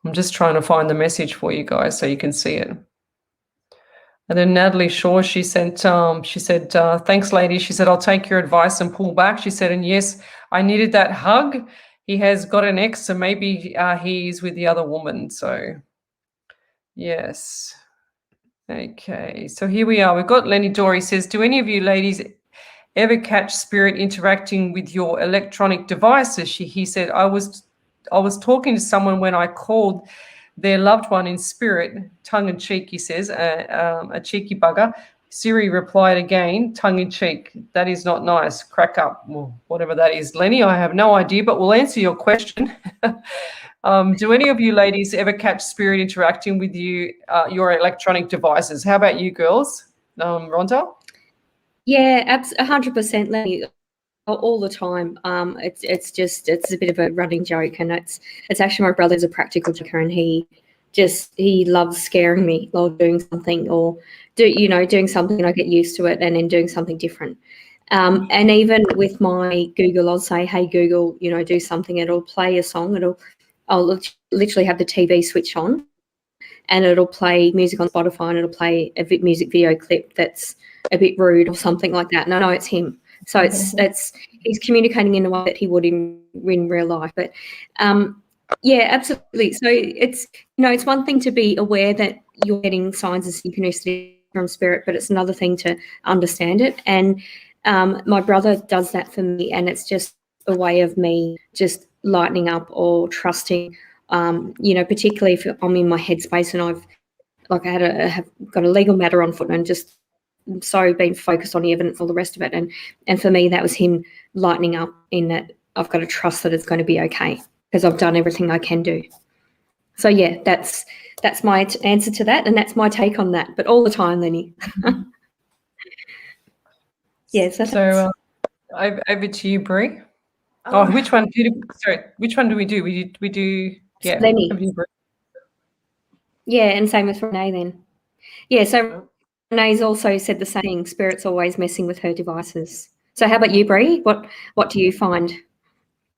I'm just trying to find the message for you guys so you can see it. And then Natalie Shaw, she said, thanks, lady. She said, I'll take your advice and pull back. She said, and yes, I needed that hug. He has got an ex, so maybe he's with the other woman. So, yes. Okay, so here we are. We've got Lenny Dory says, do any of you ladies ever catch spirit interacting with your electronic devices? He said, I was talking to someone when I called their loved one in spirit, tongue in cheek, he says, a cheeky bugger. Siri replied again, tongue in cheek. That is not nice. Crack up. Well, whatever that is. Lenny, I have no idea, but we'll answer your question. Do any of you ladies ever catch spirit interacting with you, your electronic devices? How about you girls? Rhonda? Yeah, 100%, Lenny. All the time. It's a bit of a running joke, and it's actually my brother's a practical joker, and he loves scaring me while doing something, or doing something and I get used to it, and then doing something different. And even with my Google, I'll say, hey Google, do something. It'll play a song. I'll literally have the TV switch on, and it'll play music on Spotify, and it'll play a music video clip that's a bit rude or something like that. No, it's him. So he's communicating in a way that he would in real life. But yeah, absolutely. So it's one thing to be aware that you're getting signs of synchronicity from spirit, but it's another thing to understand it. And my brother does that for me, and it's just a way of me just lightening up or trusting. Particularly if I'm in my headspace and I have got a legal matter on foot and just so been focused on the evidence, all the rest of it, and for me that was him lightening up in that I've got to trust that it's going to be okay because I've done everything I can do. So yeah, that's my answer to that, and that's my take on that. But all the time, Lenny. Yeah. So over to you, Brie. Which one do we do? We do yeah. Lenny. Yeah, and same with Renee then. Yeah. So. Renee's also said the same thing. Spirit's always messing with her devices. So how about you, Brie? What do you find?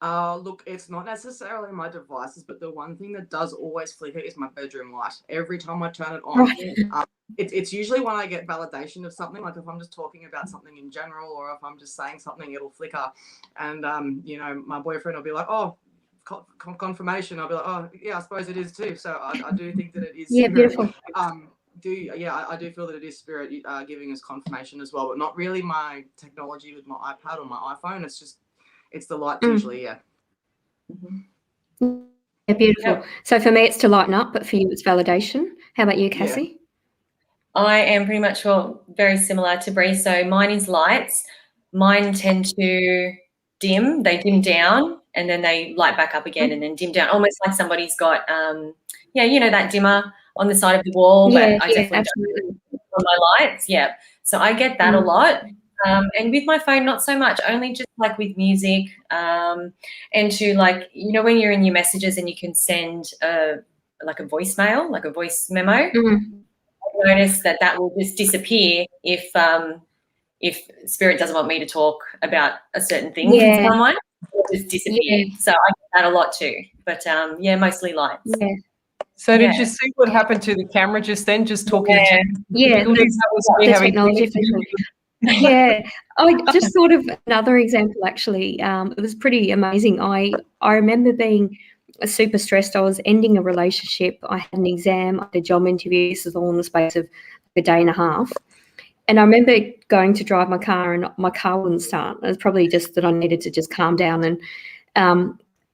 Look, it's not necessarily my devices, but the one thing that does always flicker is my bedroom light. Every time I turn it on, right. It's usually when I get validation of something, like if I'm just talking about something in general or if I'm just saying something, it'll flicker. And, my boyfriend will be like, oh, confirmation. I'll be like, oh, yeah, I suppose it is too. So I do think that it is. Yeah, beautiful. I do feel that it is spirit giving us confirmation as well, but not really my technology with my iPad or my iPhone. It's the light usually, yeah. Mm-hmm. Yeah, beautiful. Yeah. So for me, it's to lighten up, but for you, it's validation. How about you, Yeah. Cassie? I am pretty much very similar to Bree. So mine is lights. Mine tend to dim. They dim down and then they light back up again and then dim down. Almost like somebody's got, that dimmer on the side of the wall. Yeah, but I yeah, definitely absolutely. don't on my lights. Yeah. So I get that a lot. And with my phone, not so much, only just like with music and to like, when you're in your messages and you can send like a voicemail, like a voice memo. Mhm. I notice that will just disappear if Spirit doesn't want me to talk about a certain thing with Yeah. someone. It'll just disappear. Yeah. So I get that a lot too. But mostly lights. Yeah. So did Yeah. you see what happened to the camera just then? Just talking Yeah. to Yeah, difficulties? That was me the having technology difficulty. Yeah, I just thought of another example actually. It was pretty amazing. I remember being super stressed. I was ending a relationship. I had an exam, I had a job interview. This was all in the space of a day and a half. And I remember going to drive my car and my car wouldn't start. It was probably just that I needed to just calm down. And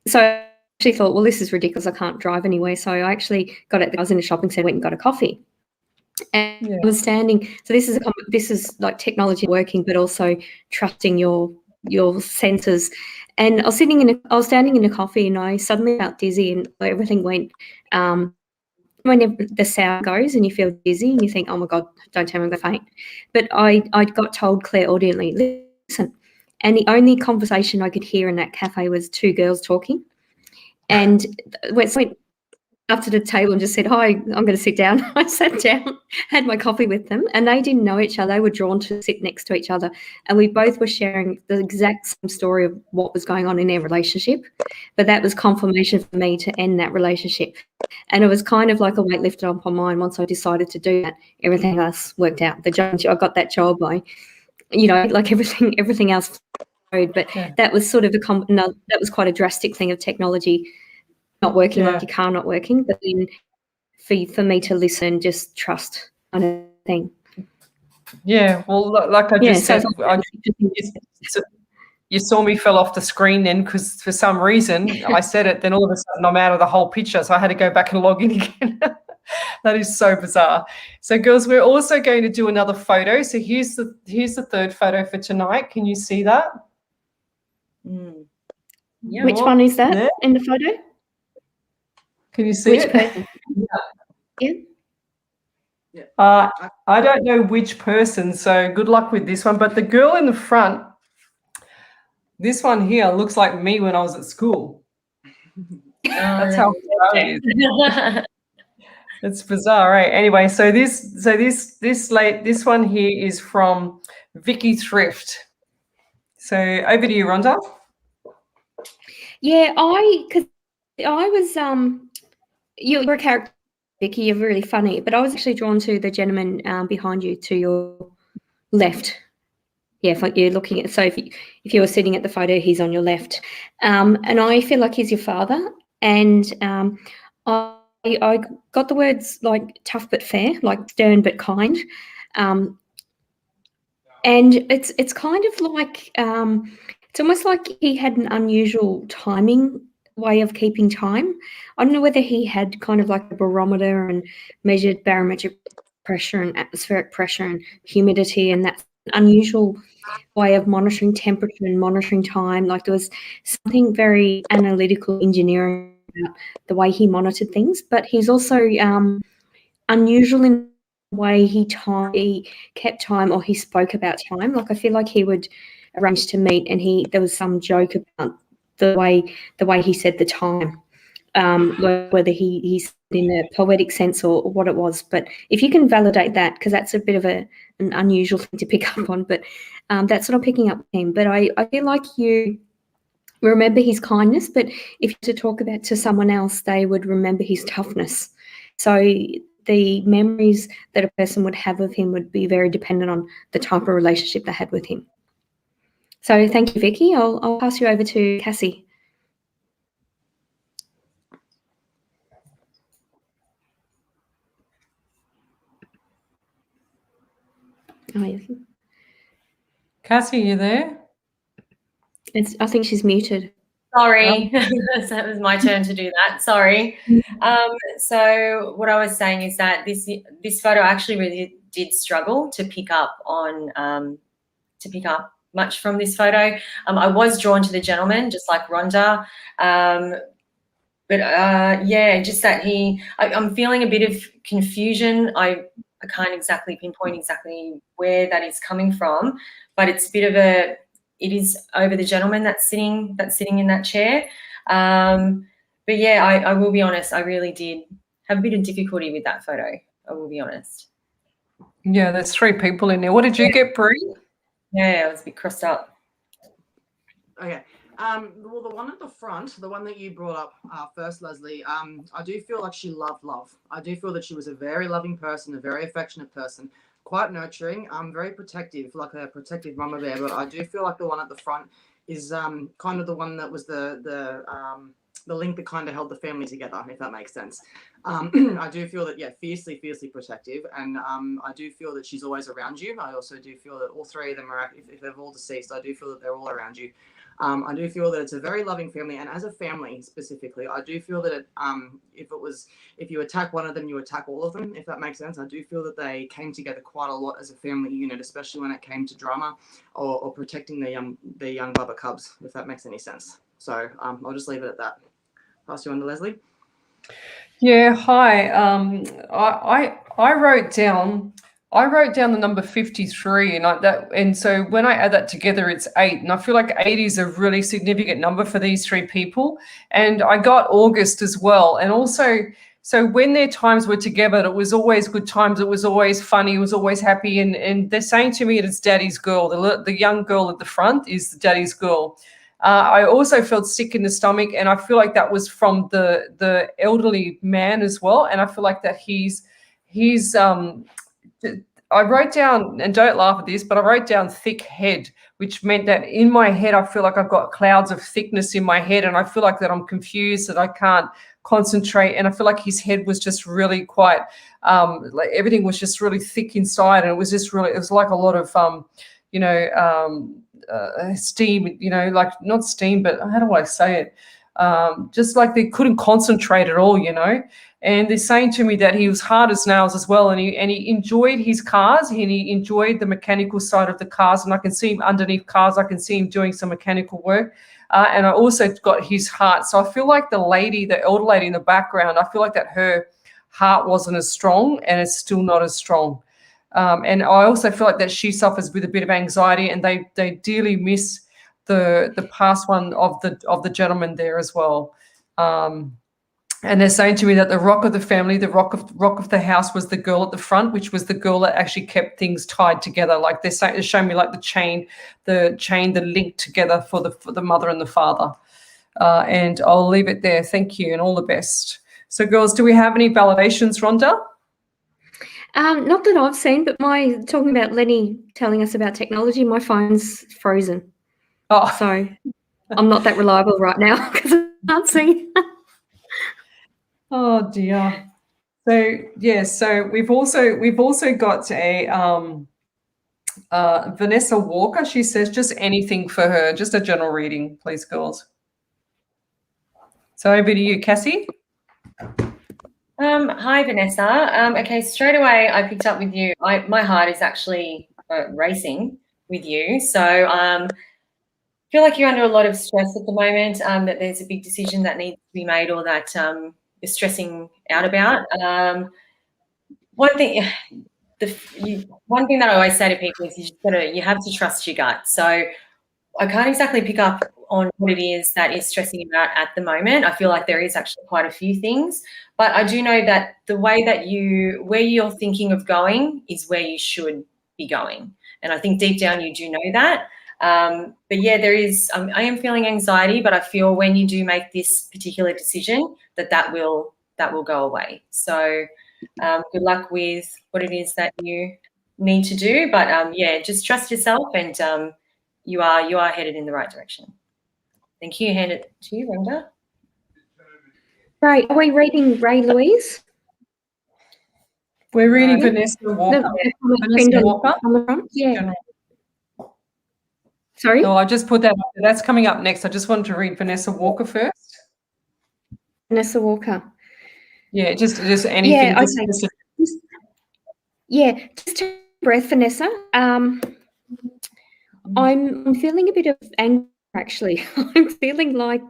so I actually thought, well, this is ridiculous. I can't drive anywhere. So I actually I was in a shopping centre, went and got a coffee. And I was standing. So this is like technology working, but also trusting your senses. And I was standing in a coffee, and I suddenly felt dizzy, and everything went. Whenever the sound goes, and you feel dizzy, and you think, "Oh my God, don't tell me I'm going to faint." But I got told clairaudiently, listen. And the only conversation I could hear in that cafe was two girls talking. And went up to the table and just said, "Hi, I'm going to sit down." I sat down, had my coffee with them, and they didn't know each other. They were drawn to sit next to each other, and we both were sharing the exact same story of what was going on in their relationship. But that was confirmation for me to end that relationship, and it was kind of like a weight lifted off my mind. Once I decided to do that, everything else worked out. The job, I got that job. Like everything else flowed. But that was sort of that was quite a drastic thing of technology not working, like your car not working, but then for me to listen, just trust kind of thing. Yeah, well, like I just said, you saw me fell off the screen then because for some reason I said it, then all of a sudden I'm out of the whole picture, so I had to go back and log in again. That is so bizarre. So girls, we're also going to do another photo. So here's the third photo for tonight. Can you see that? Yeah. Which one is that in the photo? Can you see Which it? person? Yeah. I don't know which person, so good luck with this one. But the girl in the front, this one here looks like me when I was at school. That's how bizarre it is. It's bizarre, right? Anyway, so this one here is from Vicky Thrift. So over to you, Rhonda. Yeah, because I was you're a character, Vicky. You're really funny, but I was actually drawn to the gentleman behind you to your left. Yeah, if you're looking at, so if you were sitting at the photo, he's on your left, and I feel like he's your father. And I got the words like tough but fair, like stern but kind, and it's kind of like it's almost like he had an unusual timing way of keeping time. I don't know whether he had kind of like a barometer and measured barometric pressure and atmospheric pressure and humidity, and that's an unusual way of monitoring temperature and monitoring time. Like there was something very analytical engineering about the way he monitored things, but he's also unusual in the way he kept time, or he spoke about time. Like I feel like he would arrange to meet and there was some joke about the way he said the time, whether he said in a poetic sense or what it was. But if you can validate that, because that's a bit of an unusual thing to pick up on, but that's what I'm picking up with him. But I feel like you remember his kindness, but if you to talk about to someone else, they would remember his toughness. So the memories that a person would have of him would be very dependent on the type of relationship they had with him. So thank you, Vicky. I'll pass you over to Cassie. Oh, yeah. Cassie, you there? I think she's muted. Sorry, so it was my turn to do that. Sorry. So what I was saying is that this photo actually really did struggle to pick up much from this photo. I was drawn to the gentleman, just like Rhonda, but yeah, just that I'm feeling a bit of confusion. I can't exactly pinpoint exactly where that is coming from, but it's a bit of it is over the gentleman that's sitting in that chair. But yeah, I will be honest, I really did have a bit of difficulty with that photo. I will be honest. Yeah, there's 3 people in there. What did you get, Brie? Yeah, I was a bit crossed up. Okay. Well, the one at the front, the one that you brought up first, Lesley, I do feel like she loved love. I do feel that she was a very loving person, a very affectionate person, quite nurturing, very protective, like a protective mama bear. But I do feel like the one at the front is kind of the one that was the link that kind of held the family together, if that makes sense. I do feel that, yeah, fiercely protective, and I do feel that she's always around you. I also do feel that all 3 of them are, if they're all deceased, I do feel that they're all around you. I do feel that it's a very loving family, and as a family specifically, I do feel that if you attack one of them, you attack all of them, if that makes sense. I do feel that they came together quite a lot as a family unit, especially when it came to drama or protecting the young Bubba Cubs, if that makes any sense. So I'll just leave it at that. Pass you on to Lesley. Yeah, hi. I wrote down the number 53, and so when I add that together, it's 8, and I feel like 8 is a really significant number for these 3 people. And I got August as well, and also, so when their times were together, it was always good times. It was always funny. It was always happy, and they're saying to me it's daddy's girl. The young girl at the front is the daddy's girl. I also felt sick in the stomach, and I feel like that was from the elderly man as well. And I feel like that he's I wrote down, and don't laugh at this, but I wrote down thick head, which meant that in my head, I feel like I've got clouds of thickness in my head, and I feel like that I'm confused, that I can't concentrate. And I feel like his head was just really quite, like everything was just really thick inside. And it was just really, it was like a lot of, steam, like not steam, but how do I say it? Just like they couldn't concentrate at all, And they're saying to me that he was hard as nails as well, and he enjoyed his cars, and he enjoyed the mechanical side of the cars, and I can see him underneath cars. I can see him doing some mechanical work, and I also got his heart. So I feel like the elder lady in the background, I feel like that her heart wasn't as strong, and it's still not as strong. And I also feel like that she suffers with a bit of anxiety, and they dearly miss the past one of the gentleman there as well. And they're saying to me that the rock of the family, the rock of the house, was the girl at the front, which was the girl that actually kept things tied together. Like they're showing me like the chain that linked together for the mother and the father. And I'll leave it there. Thank you, and all the best. So, girls, do we have any validations, Rhonda? Not that I've seen, but talking about Lenny telling us about technology, my phone's frozen. Oh, so I'm not that reliable right now because I can't see. Oh dear. So yeah, so we've also got a Vanessa Walker. She says just anything for her, just a general reading, please, girls. So over to you, Cassie. Hi, Vanessa. Okay, straight away I picked up with you. My heart is actually racing with you. So I feel like you're under a lot of stress at the moment, that there's a big decision that needs to be made, or that you're stressing out about. One thing that I always say to people is you have to trust your gut. So I can't exactly pick up on what it is that is stressing you out at the moment. I feel like there is actually quite a few things, but I do know that the way that where you're thinking of going is where you should be going. And I think deep down you do know that. But yeah, there is, I am feeling anxiety, but I feel when you do make this particular decision that will go away. So good luck with what it is that you need to do. But yeah, just trust yourself, and you are headed in the right direction. Thank you. Hand it to you, Rhonda. Right. Are we reading Ray Louise? We're reading Vanessa Walker. Vanessa Walker. On the front? Yeah. General. Sorry? No, I just put that up. That's coming up next. I just wanted to read Vanessa Walker first. Vanessa Walker. Yeah, just anything. Yeah, okay. Just take a breath, Vanessa. I'm feeling a bit of anger, actually. I'm feeling like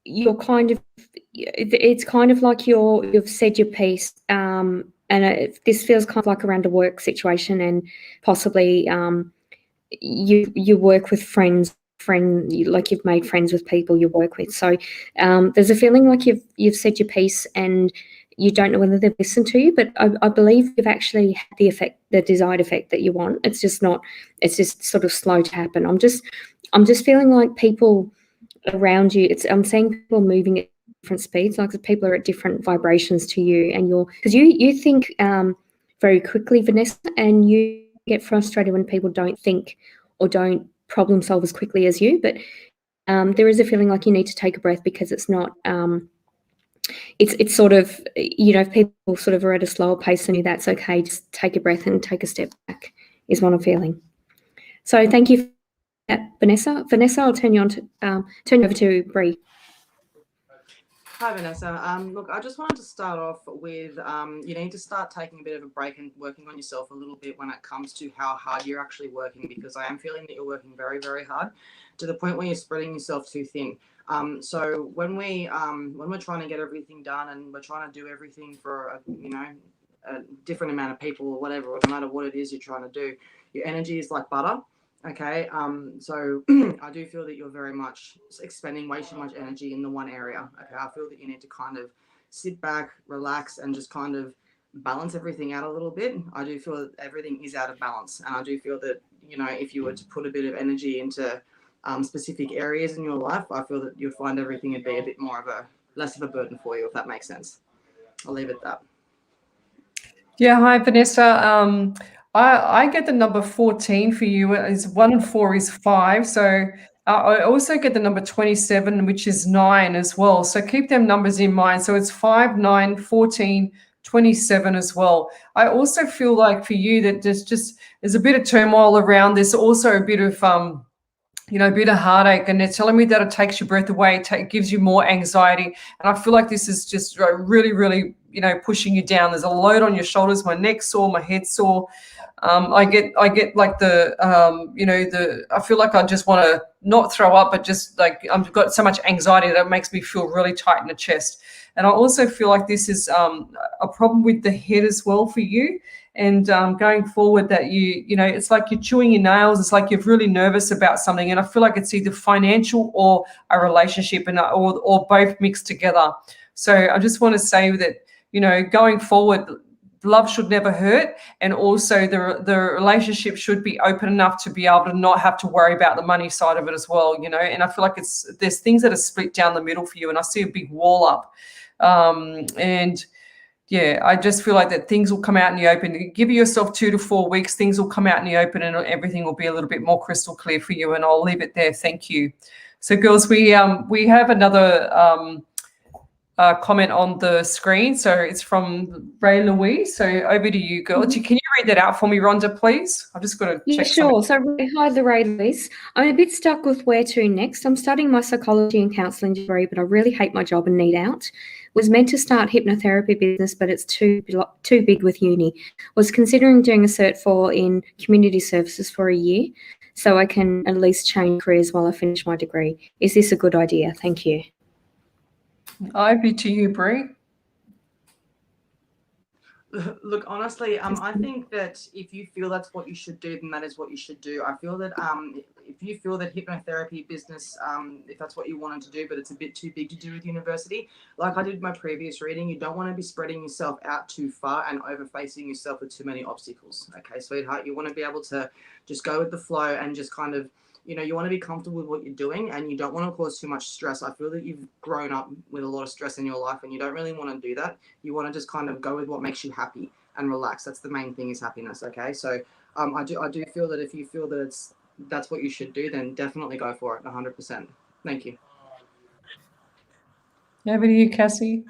you're kind of, it's kind of like you've said your piece, and this feels kind of like around a work situation, and possibly you work with like you've made friends with people you work with. So there's a feeling like you've said your piece and you don't know whether they've listened to you, but I believe you've actually had the desired effect that you want. It's just sort of slow to happen. I'm just feeling like people around you, I'm seeing people moving at different speeds, like people are at different vibrations to you, and because you think very quickly, Vanessa, and you get frustrated when people don't think or don't problem solve as quickly as you. But there is a feeling like you need to take a breath, because it's not it's sort of, if people sort of are at a slower pace than you, that's okay. Just take a breath and take a step back is what I'm feeling. So thank you for that, Vanessa. Vanessa, I'll turn you over to Bree. Hi, Vanessa. Look, I just wanted to start off with you need to start taking a bit of a break and working on yourself a little bit when it comes to how hard you're actually working, because I am feeling that you're working very, very hard to the point where you're spreading yourself too thin. So when we're trying to get everything done and we're trying to do everything for a different amount of people or whatever, or no matter what it is you're trying to do, your energy is like butter. Okay, so I do feel that you're very much expending way too much energy in the one area. Okay, I feel that you need to kind of sit back, relax, and just kind of balance everything out a little bit. I do feel that everything is out of balance, and I do feel that, if you were to put a bit of energy into specific areas in your life, I feel that you'd find everything would be a bit less of a burden for you, if that makes sense. I'll leave it at that. Yeah, hi, Vanessa. I get the number 14 for you. Is 1 and 4 is 5. So I also get the number 27, which is 9 as well. So keep them numbers in mind. So it's 5, 9, 14, 27 as well. I also feel like for you that there's a bit of turmoil around. There's also a bit of a bit of heartache, and they're telling me that it takes your breath away, gives you more anxiety. And I feel like this is just really, really, pushing you down. There's a load on your shoulders. My neck's sore, my head's sore. I get like I feel like I just want to not throw up, but just like I've got so much anxiety that it makes me feel really tight in the chest. And I also feel like this is a problem with the head as well for you. And going forward, that it's like you're chewing your nails. It's like you're really nervous about something. And I feel like it's either financial or a relationship, and or both mixed together. So I just want to say that, going forward, love should never hurt. And also the relationship should be open enough to be able to not have to worry about the money side of it as well, And I feel like there's things that are split down the middle for you. And I see a big wall up. Yeah, I just feel like that things will come out in the open. Give yourself 2 to 4 weeks, things will come out in the open and everything will be a little bit more crystal clear for you. And I'll leave it there. Thank you. So, girls, we have another comment on the screen. So it's from Ray Louise. So over to you, girl. Mm-hmm. Can you read that out for me, Rhonda, please? I've just got to check. Sure. So hi, Ray Louise. I'm a bit stuck with where to next. I'm studying my psychology and counselling degree, but I really hate my job and need out. Was meant to start hypnotherapy business, but it's too big with uni. Was considering doing a cert 4 in community services for a year, so I can at least change careers while I finish my degree. Is this a good idea? Thank you. Over to you, Bree. Look, honestly, I think that if you feel that's what you should do, then that is what you should do. I feel that if you feel that hypnotherapy business, if that's what you wanted to do, but it's a bit too big to do with university, like I did my previous reading, you don't want to be spreading yourself out too far and over-facing yourself with too many obstacles. Okay, sweetheart, you want to be able to just go with the flow and just kind of, you want to be comfortable with what you're doing, and you don't want to cause too much stress. I feel that you've grown up with a lot of stress in your life, and you don't really want to do that. You want to just kind of go with what makes you happy and relax. That's the main thing, is happiness. Okay, so I do feel that if you feel that that's what you should do, then definitely go for it 100%. Thank you. Over to you, Cassie.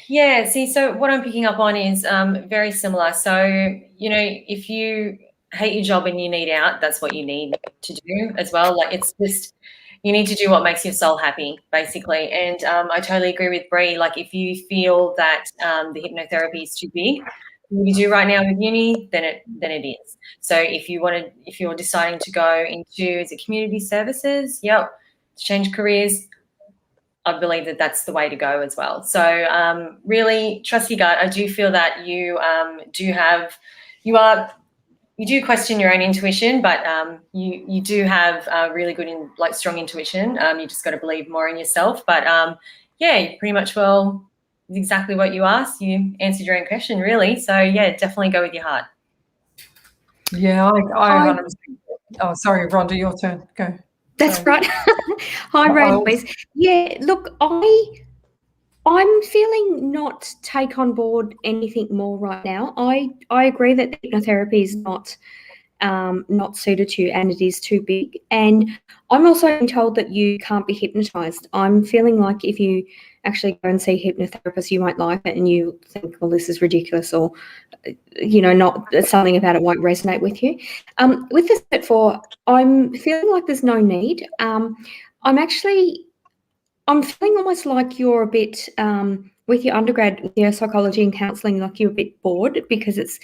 Yeah, see, so what I'm picking up on is very similar. So, you know, if you hate your job and you need out, that's what you need to do as well. Like, it's just, you need to do what makes your soul happy, basically. And I totally agree with Bree. Like, if you feel that the hypnotherapy is too big for you to do right now with uni, then it is. So if you're deciding to go into, is it community services? Yep, change careers, I believe that that's the way to go as well. So really trust your gut. I do feel that you do question your own intuition, but you do have really good strong intuition. You just got to believe more in yourself. But yeah, pretty much exactly what you asked. You answered your own question, really. So yeah, definitely go with your heart. Yeah, I 100%. Oh, sorry, Rhonda, your turn. Go. That's Sorry. right. Hi, Rose. Yeah, look, I'm feeling not take on board anything more right now. I agree that hypnotherapy is not suited to you and it is too big. And I'm also being told that you can't be hypnotized. I'm feeling like if you actually go and see a hypnotherapist, you won't like it and you think, well, this is ridiculous, or, you know, not something about it won't resonate with you. With this set 4, I'm feeling like there's no need. I'm feeling almost like you're a bit, with your undergrad, with your psychology and counselling, like you're a bit bored because it's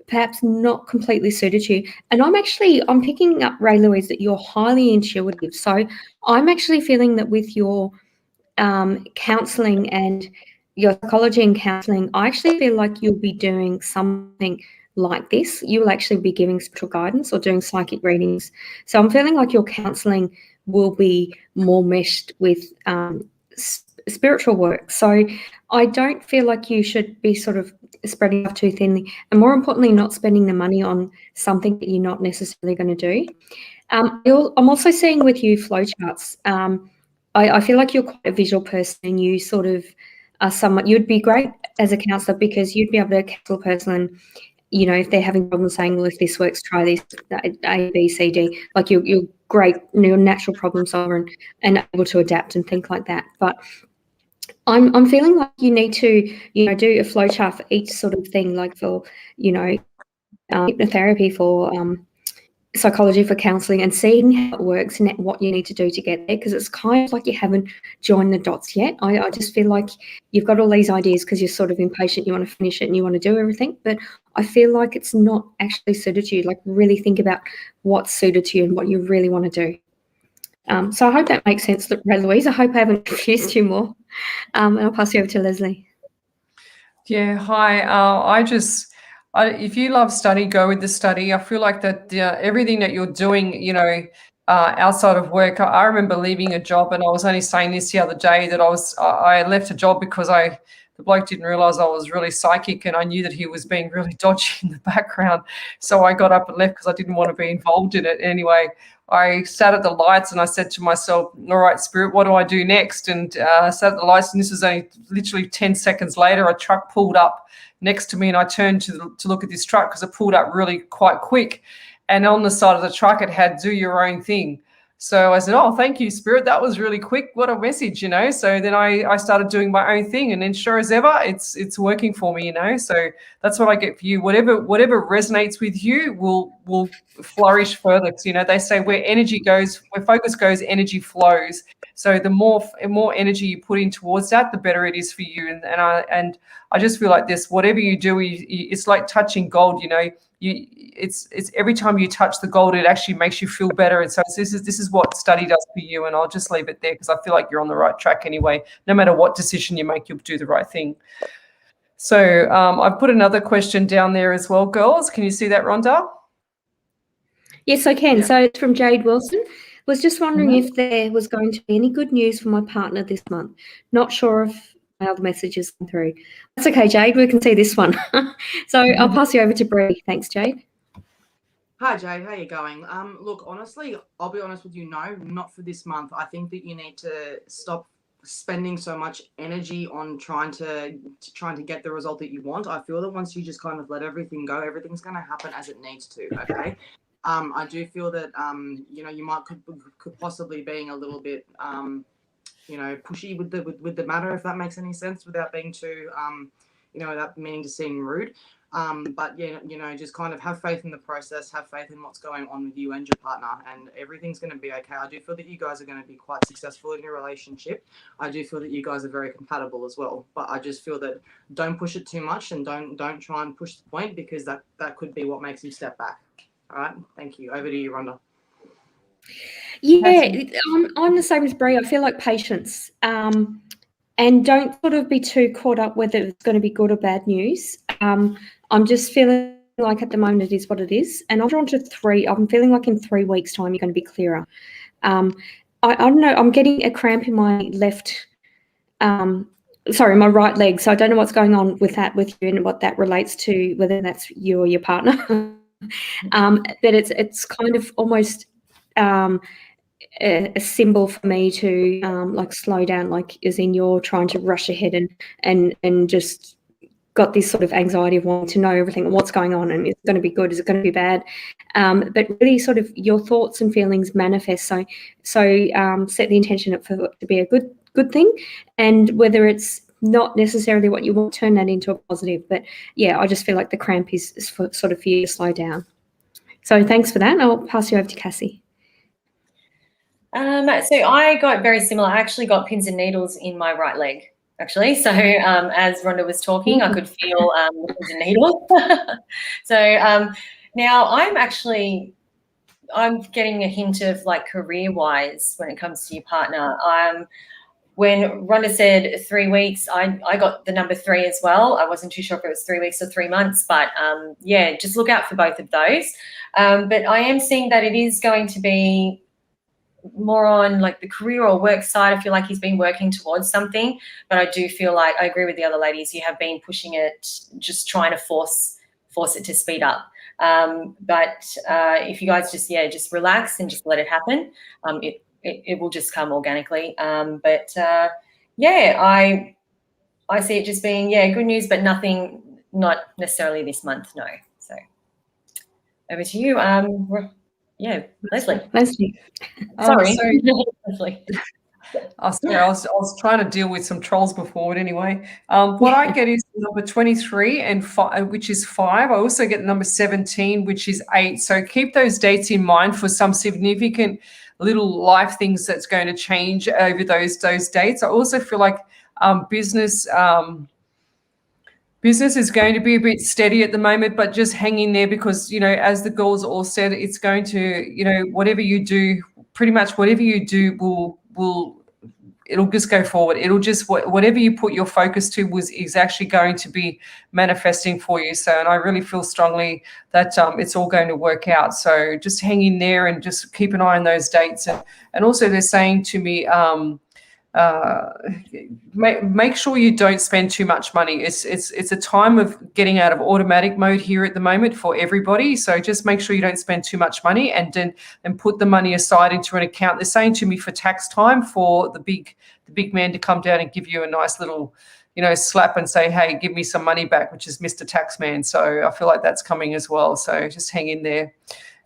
perhaps not completely suited to you. And I'm picking up, Ray Louise, that you're highly intuitive. So I'm actually feeling that with your counselling and your psychology and counselling, I actually feel like you'll be doing something like this. You will actually be giving spiritual guidance or doing psychic readings. So I'm feeling like your counselling will be more meshed with spiritual work. So I don't feel like you should be sort of spreading out too thinly, and more importantly, not spending the money on something that you're not necessarily going to do. I'm also seeing with you flowcharts. I feel like you're quite a visual person, and you sort of are somewhat. You'd be great as a counsellor because you'd be able to counsel a person, and you know, if they're having problems, saying, well, if this works, try this, A, B, C, D. Like you're great, you're a natural problem solver and able to adapt and think like that. But I'm feeling like you need to, you know, do a flowchart for each sort of thing, like for, you know, hypnotherapy, for psychology, for counselling, and seeing how it works and what you need to do to get there, because it's kind of like you haven't joined the dots yet. I just feel like you've got all these ideas because you're sort of impatient, you want to finish it and you want to do everything, but I feel like it's not actually suited to you. Like, really think about what's suited to you and what you really want to do. So I hope that makes sense, Ray Louise. I hope I haven't confused you more. And I'll pass you over to Lesley. Yeah, hi. If you love study, go with the study. I feel like that everything that you're doing, you know, outside of work. I remember leaving a job, and I was only saying this the other day that I left a job because the bloke didn't realise I was really psychic, and I knew that he was being really dodgy in the background. So I got up and left because I didn't want to be involved in it. Anyway, I sat at the lights and I said to myself, all right, Spirit, what do I do next? And I sat at the lights, and this was only literally 10 seconds later, a truck pulled up next to me, and I turned to look at this truck because it pulled up really quite quick. And on the side of the truck, it had "do your own thing." So I said, oh, thank you, Spirit. That was really quick. What a message, you know. So then I started doing my own thing, and then sure as ever, it's working for me, you know. So that's what I get for you. Whatever resonates with you will flourish further. Because, you know, they say where energy goes, where focus goes, energy flows. So the more energy you put in towards that, the better it is for you. And I just feel like this. Whatever you do, it's like touching gold, you know. It's every time you touch the gold, it actually makes you feel better. And so this is what study does for you. And I'll just leave it there because I feel like you're on the right track anyway. No matter what decision you make, you'll do the right thing. So I've put another question down there as well, girls. Can you see that, Rhonda? Yes, I can. Yeah. So it's from Jade Wilson. Was just wondering if there was going to be any good news for my partner this month. Not sure if my other messages come through. That's okay, Jade. We can see this one. So I'll pass you over to Bree. Thanks, Jade. Hi, Jade. How you going? Look, honestly, I'll be honest with you. No, not for this month. I think that you need to stop spending so much energy on trying to get the result that you want. I feel that once you just kind of let everything go, everything's going to happen as it needs to. Okay. I do feel that you know, you could possibly being a little bit pushy with the matter, if that makes any sense, without being too without meaning to seem rude. But yeah, just kind of have faith in the process, have faith in what's going on with you and your partner, and everything's going to be okay. I do feel that you guys are going to be quite successful in your relationship. I do feel that you guys are very compatible as well, but I just feel that don't push it too much, and don't try and push the point, because that could be what makes you step back. All right, thank you. Over to you, Rhonda. Yeah, I'm the same as Brie. I feel like patience. And don't sort of be too caught up whether it's going to be good or bad news. I'm just feeling like at the moment it is what it is. And I'm drawn to 3. I'm feeling like in 3 weeks' time you're going to be clearer. I don't know. I'm getting a cramp in my my right leg. So I don't know what's going on with that with you and what that relates to, whether that's you or your partner. But it's kind of almost a symbol for me to like slow down, like as in you're trying to rush ahead and just got this sort of anxiety of wanting to know everything and what's going on, and is it going to be good, is it going to be bad, but really sort of your thoughts and feelings manifest. So set the intention for it to be a good thing, and whether it's not necessarily what you want, turn that into a positive. But yeah, I just feel like the cramp is for you to slow down. So thanks for that. I'll pass you over to Cassie. So I got very similar. I actually got pins and needles in my right leg, actually. So as Rhonda was talking, I could feel the pins and needles. So now I'm getting a hint of like career-wise when it comes to your partner. When Rhonda said 3 weeks, I got the number 3 as well. I wasn't too sure if it was 3 weeks or 3 months, but yeah, just look out for both of those. But I am seeing that it is going to be more on like the career or work side. I feel like he's been working towards something, but I do feel like I agree with the other ladies. You have been pushing it, just trying to force it to speed up. But if you guys just relax and just let it happen, it will just come organically. But I see it just being good news, but not necessarily this month. No. So over to you. Lesley. Sorry. Lesley. Oh, sorry, I was trying to deal with some trolls before, but anyway. What I get is number 23 and 5, which is 5. I also get number 17, which is 8. So keep those dates in mind for some significant little life things that's going to change over those dates. I also feel like business is going to be a bit steady at the moment, but just hang in there, because, as the girls all said, it's going to, whatever you do, pretty much whatever you do it'll just go forward. It'll just, whatever you put your focus to is actually going to be manifesting for you. So, and I really feel strongly that it's all going to work out. So just hang in there and just keep an eye on those dates. And also they're saying to me, make sure you don't spend too much money. It's a time of getting out of automatic mode here at the moment for everybody. So just make sure you don't spend too much money, and put the money aside into an account. They're saying to me for tax time, for the big man to come down and give you a nice little slap and say, hey, give me some money back, which is Mr. Taxman. So I feel like that's coming as well. So just hang in there,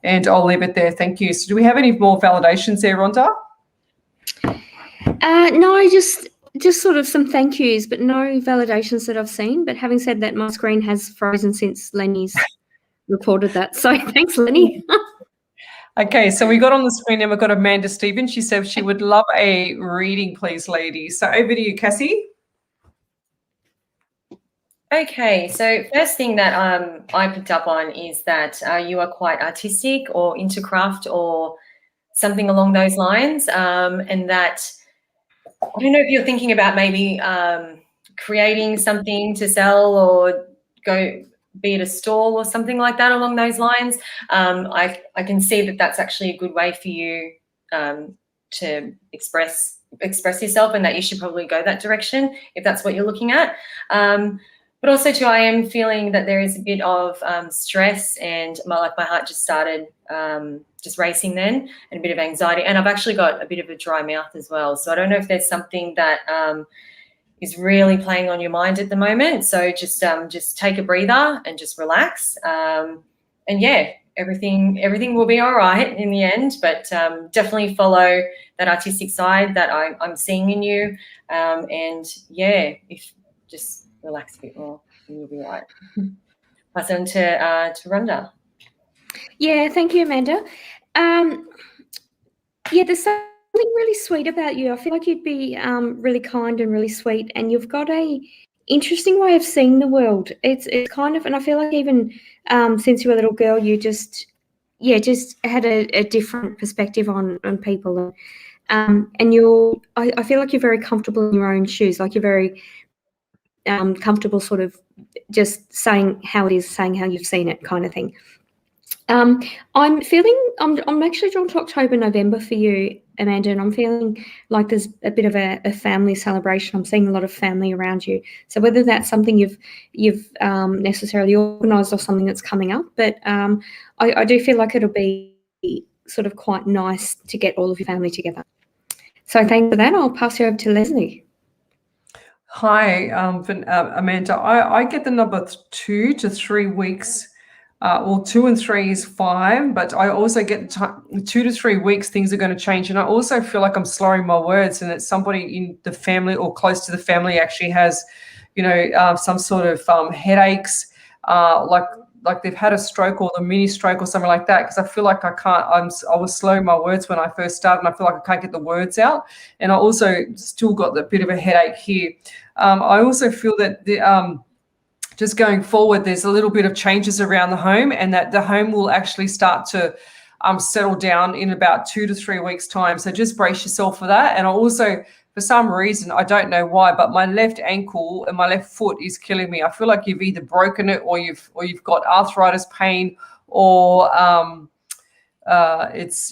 and I'll leave it there. Thank you. So do we have any more validations there, Rhonda? No, just sort of some thank yous, but no validations that I've seen. But having said that, my screen has frozen since Lenny's reported that. So thanks, Lenny. Okay, so we got on the screen and we've got Amanda Stevens. She said she would love a reading, please, ladies. So over to you, Cassie. Okay, so first thing that I picked up on is that you are quite artistic or into craft or something along those lines, and that I don't know if you're thinking about maybe creating something to sell or go be at a stall or something like that along those lines. I can see that that's actually a good way for you to express yourself, and that you should probably go that direction if that's what you're looking at. But also too, I am feeling that there is a bit of stress, and my heart just started just racing then, and a bit of anxiety. And I've actually got a bit of a dry mouth as well. So I don't know if there's something that is really playing on your mind at the moment. So just take a breather and just relax. And yeah, everything will be all right in the end, but definitely follow that artistic side that I'm seeing in you. And yeah, if just relax a bit more and you'll be all right. Pass on to Rhonda. Yeah, thank you, Amanda. Yeah, there's something really sweet about you. I feel like you'd be really kind and really sweet, and you've got a interesting way of seeing the world. It's kind of, and I feel like even since you were a little girl, you just had a different perspective on people. And I feel like you're very comfortable in your own shoes. Like you're very comfortable, sort of just saying how it is, saying how you've seen it, kind of thing. I'm actually drawn to October, November for you, Amanda, and I'm feeling like there's a bit of a family celebration. I'm seeing a lot of family around you. So whether that's something you've necessarily organised or something that's coming up, but I do feel like it'll be sort of quite nice to get all of your family together. So thanks for that. I'll pass you over to Lesley. Hi, Amanda. I get the number 2 to 3 weeks. Well, 2 and 3 is 5, but I also get 2 to 3 weeks things are going to change. And I also feel like I'm slurring my words, and that somebody in the family or close to the family actually has, some sort of headaches, like they've had a stroke or the mini stroke or something like that, because I feel like I was slowing my words when I first started, and I feel like I can't get the words out. And I also still got the bit of a headache here. I also feel that just going forward, there's a little bit of changes around the home, and that the home will actually start to settle down in about 2 to 3 weeks' time. So just brace yourself for that. And I also, for some reason, I don't know why, but my left ankle and my left foot is killing me. I feel like you've either broken it or you've got arthritis pain, or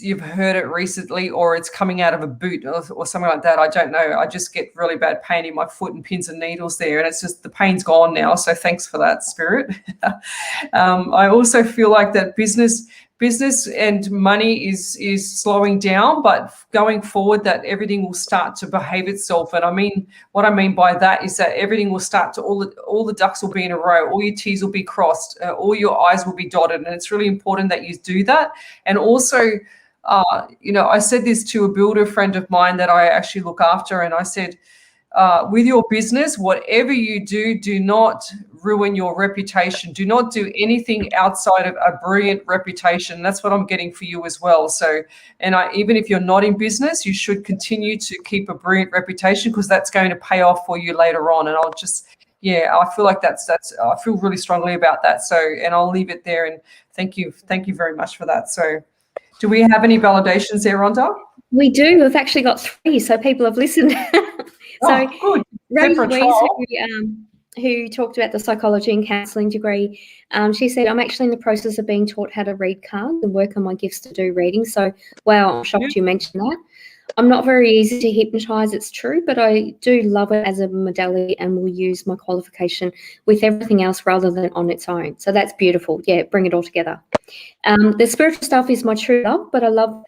you've heard it recently, or it's coming out of a boot or something like that. I don't know. I just get really bad pain in my foot and pins and needles there, and it's just the pain's gone now. So thanks for that, Spirit. I also feel like that business and money is slowing down, but going forward that everything will start to behave itself. And what I mean by that is that everything will start to, all the ducks will be in a row, all your T's will be crossed, all your I's will be dotted. And it's really important that you do that. And also, I said this to a builder friend of mine that I actually look after, and I said, with your business, whatever you do, do not ruin your reputation. Do not do anything outside of a brilliant reputation. That's what I'm getting for you as well. So, even if you're not in business, you should continue to keep a brilliant reputation, because that's going to pay off for you later on. And I feel like that's I feel really strongly about that. So, and I'll leave it there. And thank you very much for that. So, do we have any validations there, Rhonda? We do. We've actually got 3, so people have listened. So, good. Ray Louise, who talked about the psychology and counselling degree, she said, I'm actually in the process of being taught how to read cards and work on my gifts to do reading. So, wow, I'm shocked you mentioned that. I'm not very easy to hypnotise, it's true, but I do love it as a modality and will use my qualification with everything else rather than on its own. So that's beautiful. Yeah, bring it all together. The spiritual stuff is my true love, but I love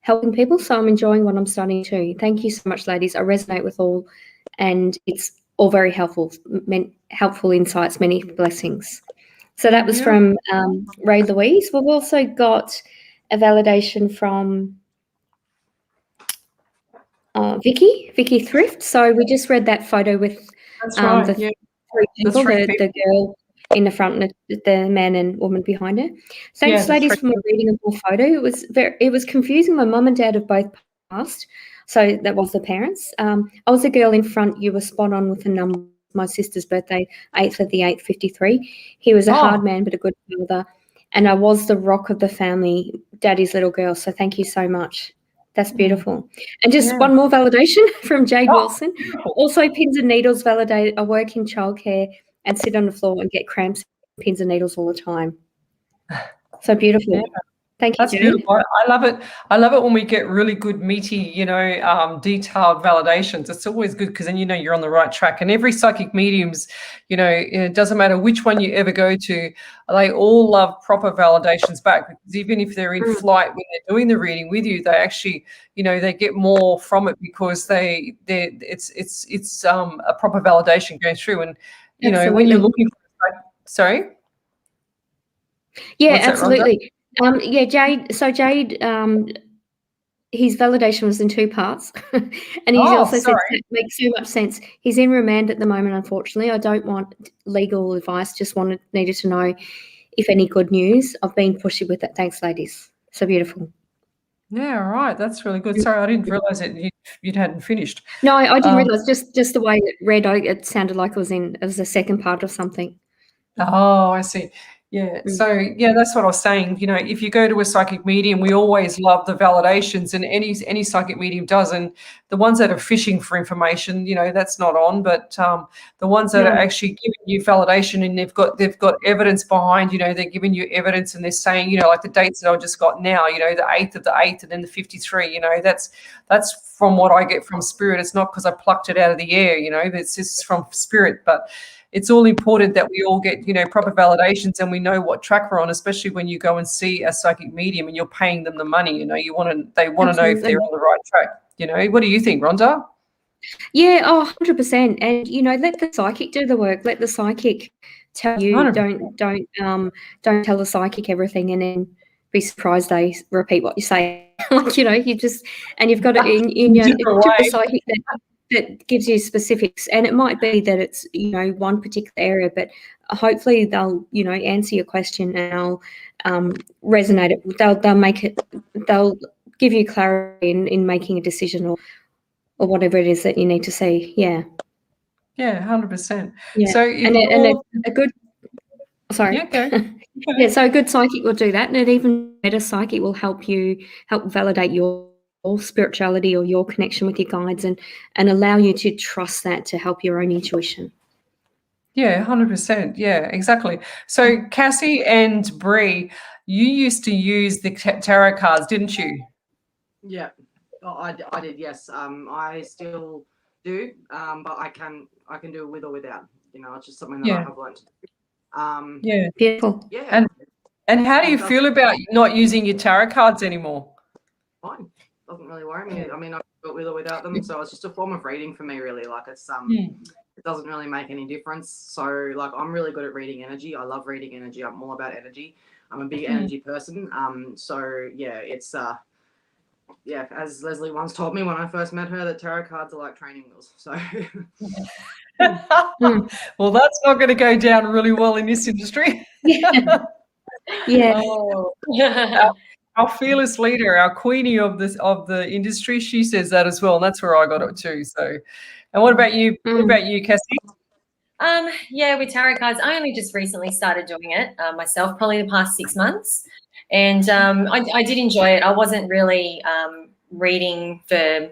helping people, so I'm enjoying what I'm studying too. Thank you so much, ladies. I resonate with all, and it's all very helpful insights, many blessings. So that was from Ray Louise. We've also got a validation from Vicky Thrift. So we just read that photo with the 3 people, the girl in the front and the man and woman behind her. Thanks, ladies, for my reading of the photo. It was confusing. My mum and dad have both passed, so that was the parents. I was the girl in front. You were spot on with the number. My sister's birthday, 8th of the 8th, 53. He was a hard man but a good father, and I was the rock of the family, Daddy's little girl. So thank you so much. That's beautiful. And just one more validation from Jade Wilson. Also, pins and needles validated. I work in childcare and sit on the floor and get cramps, pins and needles all the time. So beautiful. Yeah. Thank you, That's Jade. beautiful. I love it. I love it when we get really good, meaty, detailed validations. It's always good, because then you're on the right track. And every psychic mediums, it doesn't matter which one you ever go to, they all love proper validations back, because even if they're in flight when they're doing the reading with you, they actually, they get more from it, because it's a proper validation going through. And when you're looking for, sorry. Yeah, absolutely. Yeah, Jade. So Jade, his validation was in 2 parts, and he also said it makes so much sense. He's in remand at the moment, unfortunately. I don't want legal advice. Just needed to know if any good news. I've been pushy with it. Thanks, ladies. So beautiful. Yeah, right. That's really good. Sorry, I didn't realise that you hadn't finished. No, I didn't realise. Just the way it read, it sounded like it was the second part of something. Oh, I see. Yeah. So yeah, that's what I was saying. You know, if you go to a psychic medium, we always love the validations, and any psychic medium does. And the ones that are fishing for information, you know, that's not on. But the ones that are actually giving you validation, and they've got evidence behind, you know, they're giving you evidence, and they're saying, you know, like the dates that I just got now, you know, the 8th of the 8th, and then the 53. You know, that's from what I get from spirit. It's not because I plucked it out of the air. You know, it's just from spirit, but. It's all important that we all get, you know, proper validations, and we know what track we're on, especially when you go and see a psychic medium and you're paying them the money. You know, they want to know if they're on the right track. You know, what do you think, Rhonda? Yeah, 100%. And you know, let the psychic do the work. Let the psychic tell you. 100%. Don't tell the psychic everything, and then be surprised they repeat what you say. Like, you know, you've got it in your psychic that gives you specifics, and it might be that it's, you know, one particular area, but hopefully they'll, you know, answer your question, and they'll resonate it. They'll give you clarity in making a decision or whatever it is that you need to see. Yeah. Yeah, 100%. Yeah. So a good. Sorry. Yeah, go. Yeah. So a good psychic will do that, and an even better psychic will help validate your spirituality or your connection with your guides, and allow you to trust that to help your own intuition. Yeah, 100%. Yeah, exactly. So Cassie and Bree, you used to use the tarot cards, didn't you? Yeah, I did. Yes, I still do, but I can do it with or without. You know, it's just something that I have learned to do. Yeah, beautiful. Yeah. And how do you feel about not using your tarot cards anymore? Fine. Doesn't really worry me. I mean, I do it with or without them, so it's just a form of reading for me, really. Like, it's it doesn't really make any difference. So, like, I'm really good at reading energy. I love reading energy. I'm all about energy. I'm a big energy person. So yeah, it's yeah, as Lesley once told me when I first met her, that tarot cards are like training wheels. So well, that's not going to go down really well in this industry. Yeah. Our fearless leader, our queenie of the industry, she says that as well, and that's where I got it too. So, and what about you? What about you, Cassie? Yeah, with tarot cards, I only just recently started doing it myself, probably the past 6 months, and I did enjoy it. I wasn't really reading for,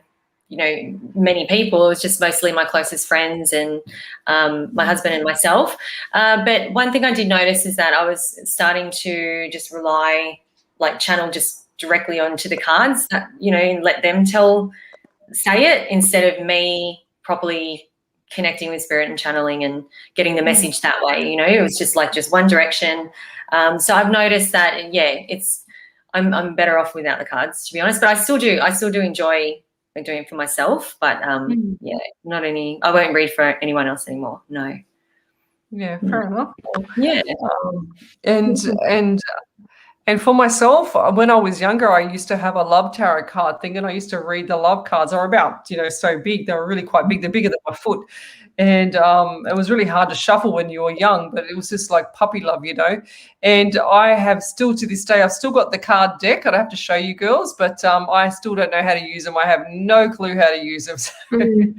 you know, many people. It was just mostly my closest friends and my husband and myself. But one thing I did notice is that I was starting to just channel just directly onto the cards, you know, and let them say it instead of me properly connecting with spirit and channeling and getting the message that way. You know, it was just one direction. So I've noticed that, yeah, I'm better off without the cards, to be honest. But I still do enjoy doing it for myself. But yeah, I won't read for anyone else anymore. No. Yeah, fair enough. Yeah. And for myself, when I was younger, I used to have a love tarot card thing, and I used to read the love cards. They were about, you know, so big. They were really quite big. They're bigger than my foot. And it was really hard to shuffle when you were young, but it was just like puppy love, you know. And I have still, to this day, I've still got the card deck. I'd have to show you girls, but I still don't know how to use them. I have no clue how to use them. So good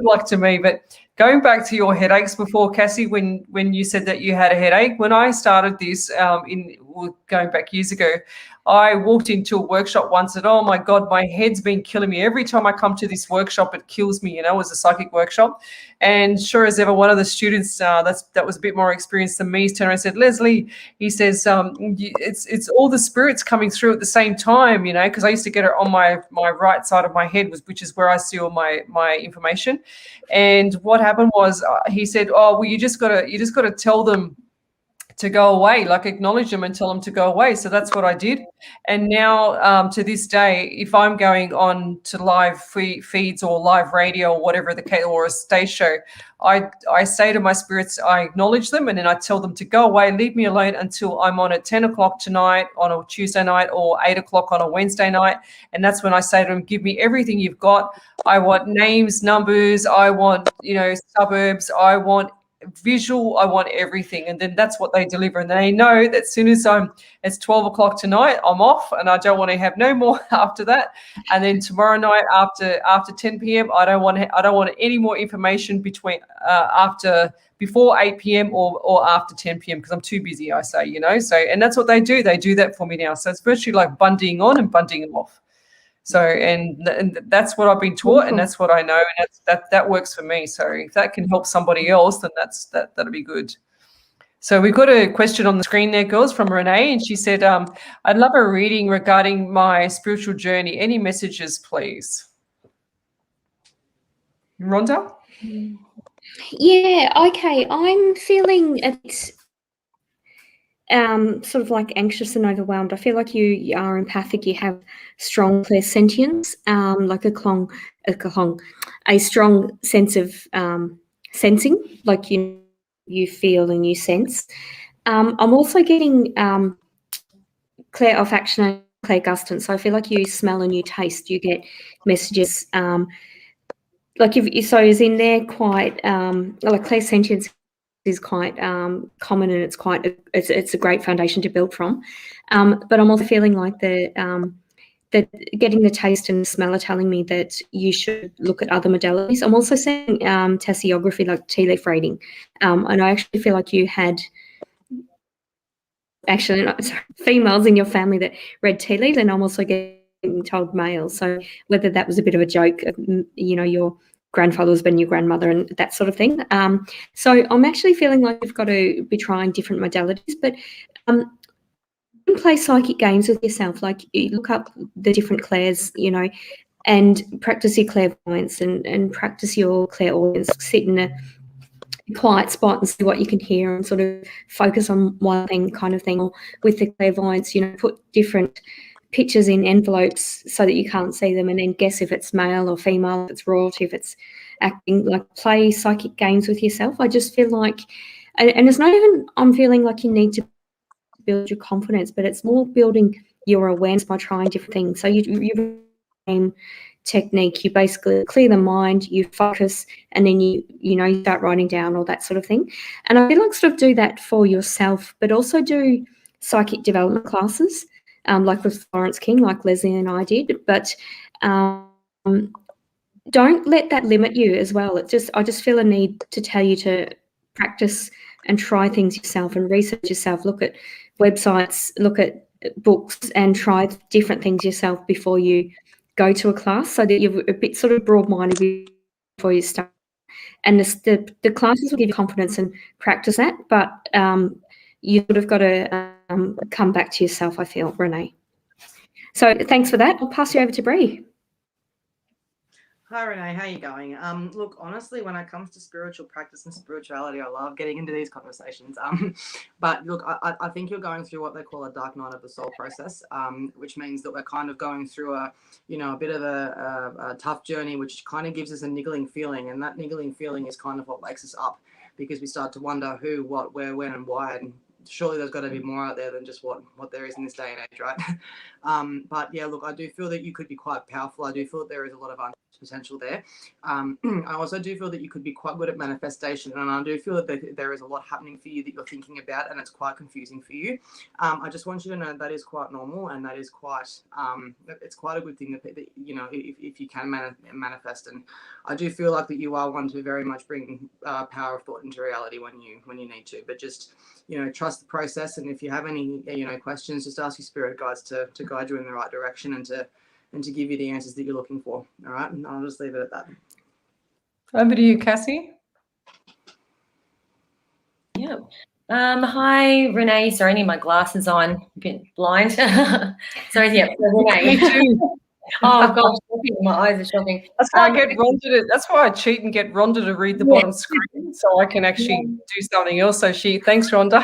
luck to me. But going back to your headaches before, Cassie, when you said that you had a headache, when I started this going back years ago, I walked into a workshop once and, oh my God, my head's been killing me. Every time I come to this workshop, it kills me, you know. It was a psychic workshop. And sure as ever, one of the students that was a bit more experienced than me turned around and said, Lesley, he says, it's all the spirits coming through at the same time, you know, because I used to get it on my right side of my head, which is where I see all my information. And what happened was he said, oh, well, you just got to tell them to go away, like acknowledge them and tell them to go away. So that's what I did. And now to this day, if I'm going on to live feeds or live radio or whatever the case, or a stage show, I say to my spirits, I acknowledge them, and then I tell them to go away, leave me alone until I'm on at 10 o'clock tonight on a Tuesday night or 8 o'clock on a Wednesday night. And that's when I say to them, give me everything you've got. I want names, numbers, I want, suburbs, I want visual, I want everything. And then that's what they deliver. And they know that as soon as it's 12 o'clock tonight, I'm off, and I don't want to have no more after that. And then tomorrow night after 10 p.m., I don't want any more information before 8 p.m. or after 10 p.m. because I'm too busy, I say, So, and that's what they do. They do that for me now. So it's virtually like bundying on and bundying off. So, and that's what I've been taught, and that's what I know, and that works for me. So if that can help somebody else, then that'll be good. So we've got a question on the screen there, girls, from Renee, and she said, I'd love a reading regarding my spiritual journey. Any messages, please? Rhonda? Yeah, okay. I'm feeling it's sort of like anxious and overwhelmed. I feel like you are empathic. You have strong clairsentience, like a strong sense of sensing, like you feel and you sense. I'm also getting clairolfaction and clairgustance. So I feel like you smell and you taste. You get messages. Like so is in there quite like clairsentience is quite common, and it's a great foundation to build from. But I'm also feeling like that getting the taste and smell are telling me that you should look at other modalities. I'm also seeing tasseography, like tea leaf reading, and I actually feel like you had females in your family that read tea leaves, and I'm also getting told males. So whether that was a bit of a joke, your grandfather was been your grandmother and that sort of thing. So I'm actually feeling like you've got to be trying different modalities, but play psychic games with yourself. Like you look up the different clairs, and practice your clairvoyance and practice your clairaudience. Sit in a quiet spot and see what you can hear and sort of focus on one thing kind of thing. Or with the clairvoyance, put different pictures in envelopes so that you can't see them, and then guess if it's male or female, if it's royalty, if it's acting. Like play psychic games with yourself. I just feel like, and it's not even I'm feeling like you need to build your confidence, but it's more building your awareness by trying different things. So you technique, you basically clear the mind, you focus, and then you start writing down all that sort of thing. And I feel like sort of do that for yourself, but also do psychic development classes. Like with Florence King, like Lesley and I did, but don't let that limit you as well. I just feel a need to tell you to practice and try things yourself and research yourself. Look at websites, look at books, and try different things yourself before you go to a class, so that you're a bit sort of broad-minded before you start. And the classes will give you confidence and practice that, but you sort of got to come back to yourself, I feel, Renee. So thanks for that. I'll pass you over to Bree. Hi Renee, how are you going? Look, honestly, when it comes to spiritual practice and spirituality, I love getting into these conversations. But look, I think you're going through what they call a dark night of the soul process, which means that we're kind of going through a bit of a tough journey, which kind of gives us a niggling feeling, and that niggling feeling is kind of what wakes us up, because we start to wonder who, what, where, when, and why. And surely there's got to be more out there than just what there is in this day and age, right? But yeah, look, I do feel that you could be quite powerful. I do feel that there is a lot of potential there. I also do feel that you could be quite good at manifestation, and I do feel that there is a lot happening for you that you're thinking about, and it's quite confusing for you. I just want you to know that is quite normal, and that is quite it's quite a good thing that if you can manifest. And I do feel like that you are one to very much bring power of thought into reality when you need to, but just trust the process. And if you have any questions, just ask your spirit guides to guide you in the right direction and to give you the answers that you're looking for. All right, and I'll just leave it at that. Over to you, Cassie. Yeah. Hi, Renee. Sorry, I need my glasses on. A bit blind. Sorry, yeah. So Renee. Me too. Oh gosh, my eyes are shocking. That's why I get Rhonda that's why I cheat and get Rhonda to read the bottom screen so I can actually do something else. So thanks, Rhonda.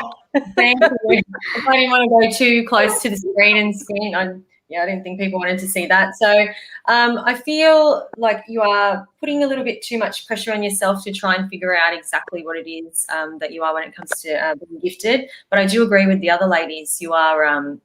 Thank you. I didn't want to go too close to the screen and screen. I didn't think people wanted to see that. So I feel like you are putting a little bit too much pressure on yourself to try and figure out exactly what it is that you are when it comes to being gifted. But I do agree with the other ladies. You are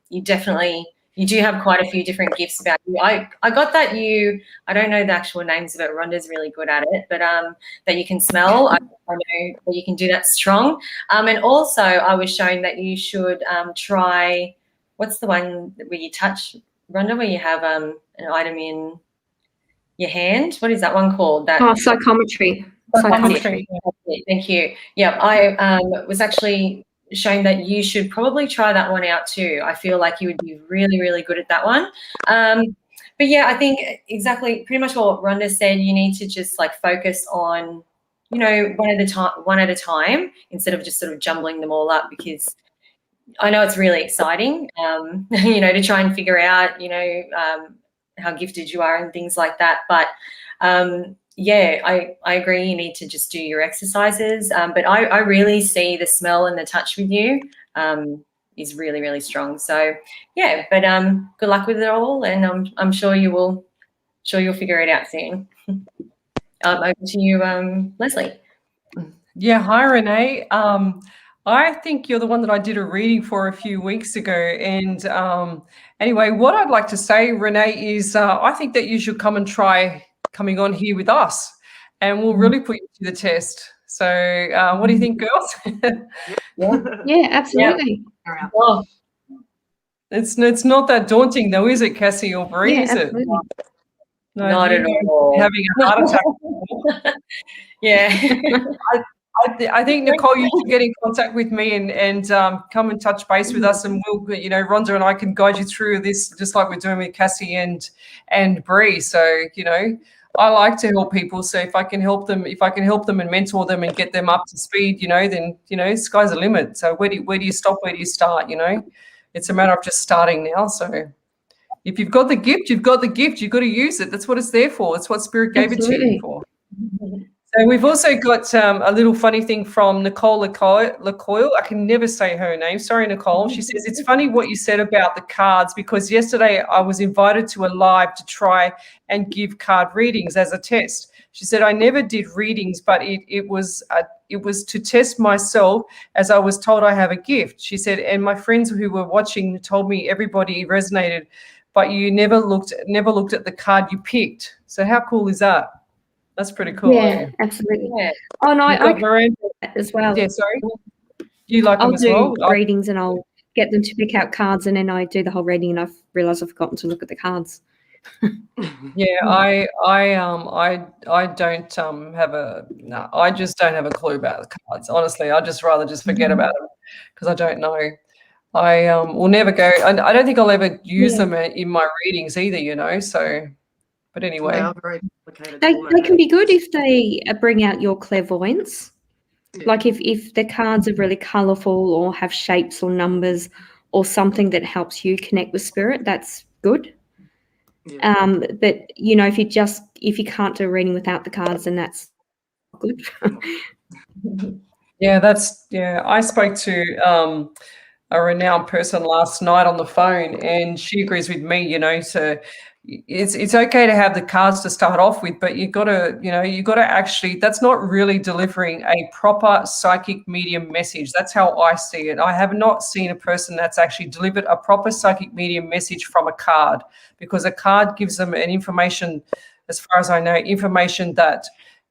you do have quite a few different gifts about you. I got that I don't know the actual names of it. Rhonda's really good at it, but that you can smell. I know that you can do that strong. And also I was shown that you should try, what's the one where you touch, Rhonda, where you have an item in your hand? What is that one called? Psychometry. Psychometry. Thank you. Yeah, I was actually shown that you should probably try that one out too. I feel like you would be really, really good at that one. But yeah, I think exactly pretty much what Rhonda said. You need to just like focus on, one at a time instead of just sort of jumbling them all up, because I know it's really exciting, to try and figure out, how gifted you are and things like that. But I agree. You need to just do your exercises. But I really see the smell and the touch with you is really, really strong. So yeah, but good luck with it all, and I'm sure you'll figure it out soon. Over to you, Lesley. Yeah, hi Renee. I think you're the one that I did a reading for a few weeks ago. And anyway, what I'd like to say, Renee, is I think that you should come and try coming on here with us, and we'll really put you to the test. So what do you think, girls? Yeah, absolutely. Yeah. Oh, It's not that daunting though, is it, Cassie or Bree? Yeah, Is it? absolutely. No, not at all. having a heart attack. Yeah. I think, Nicole, you should get in contact with me and come and touch base with us, and we'll, Rhonda and I can guide you through this just like we're doing with Cassie and Bree. So, I like to help people. So if I can help them and mentor them and get them up to speed, then, sky's the limit. So where do you stop? Where do you start? It's a matter of just starting now. So if you've got the gift, you've got the gift. You've got to use it. That's what it's there for. That's what Spirit gave it to you for. So we've also got a little funny thing from Nicole Lecoyle. I can never say her name. Sorry, Nicole. She says, it's funny what you said about the cards, because yesterday I was invited to a live to try and give card readings as a test. She said, I never did readings, but it was to test myself, as I was told I have a gift. She said, and my friends who were watching told me everybody resonated, but you never looked at the card you picked. So how cool is that? That's pretty cool. Yeah, absolutely. Yeah. Oh, no, I Miranda as well. Yeah, sorry. You like I'll them as do well? readings and I'll get them to pick out cards, and then I do the whole reading and I've realised I've forgotten to look at the cards. Yeah, I don't I just don't have a clue about the cards. Honestly, I'd just rather just forget about them because I don't know. I will never go. I don't think I'll ever use them in my readings either. So, but anyway, They are very complicated. They can be good if they bring out your clairvoyance. Yeah. Like if the cards are really colourful or have shapes or numbers or something that helps you connect with spirit, that's good. Yeah. But if you can't do a reading without the cards, then that's good. Yeah, I spoke to a renowned person last night on the phone, and she agrees with me, so it's okay to have the cards to start off with, but you gotta actually, that's not really delivering a proper psychic medium message. That's how I see it. I have not seen a person that's actually delivered a proper psychic medium message from a card, because a card gives them an information, as far as I know, information that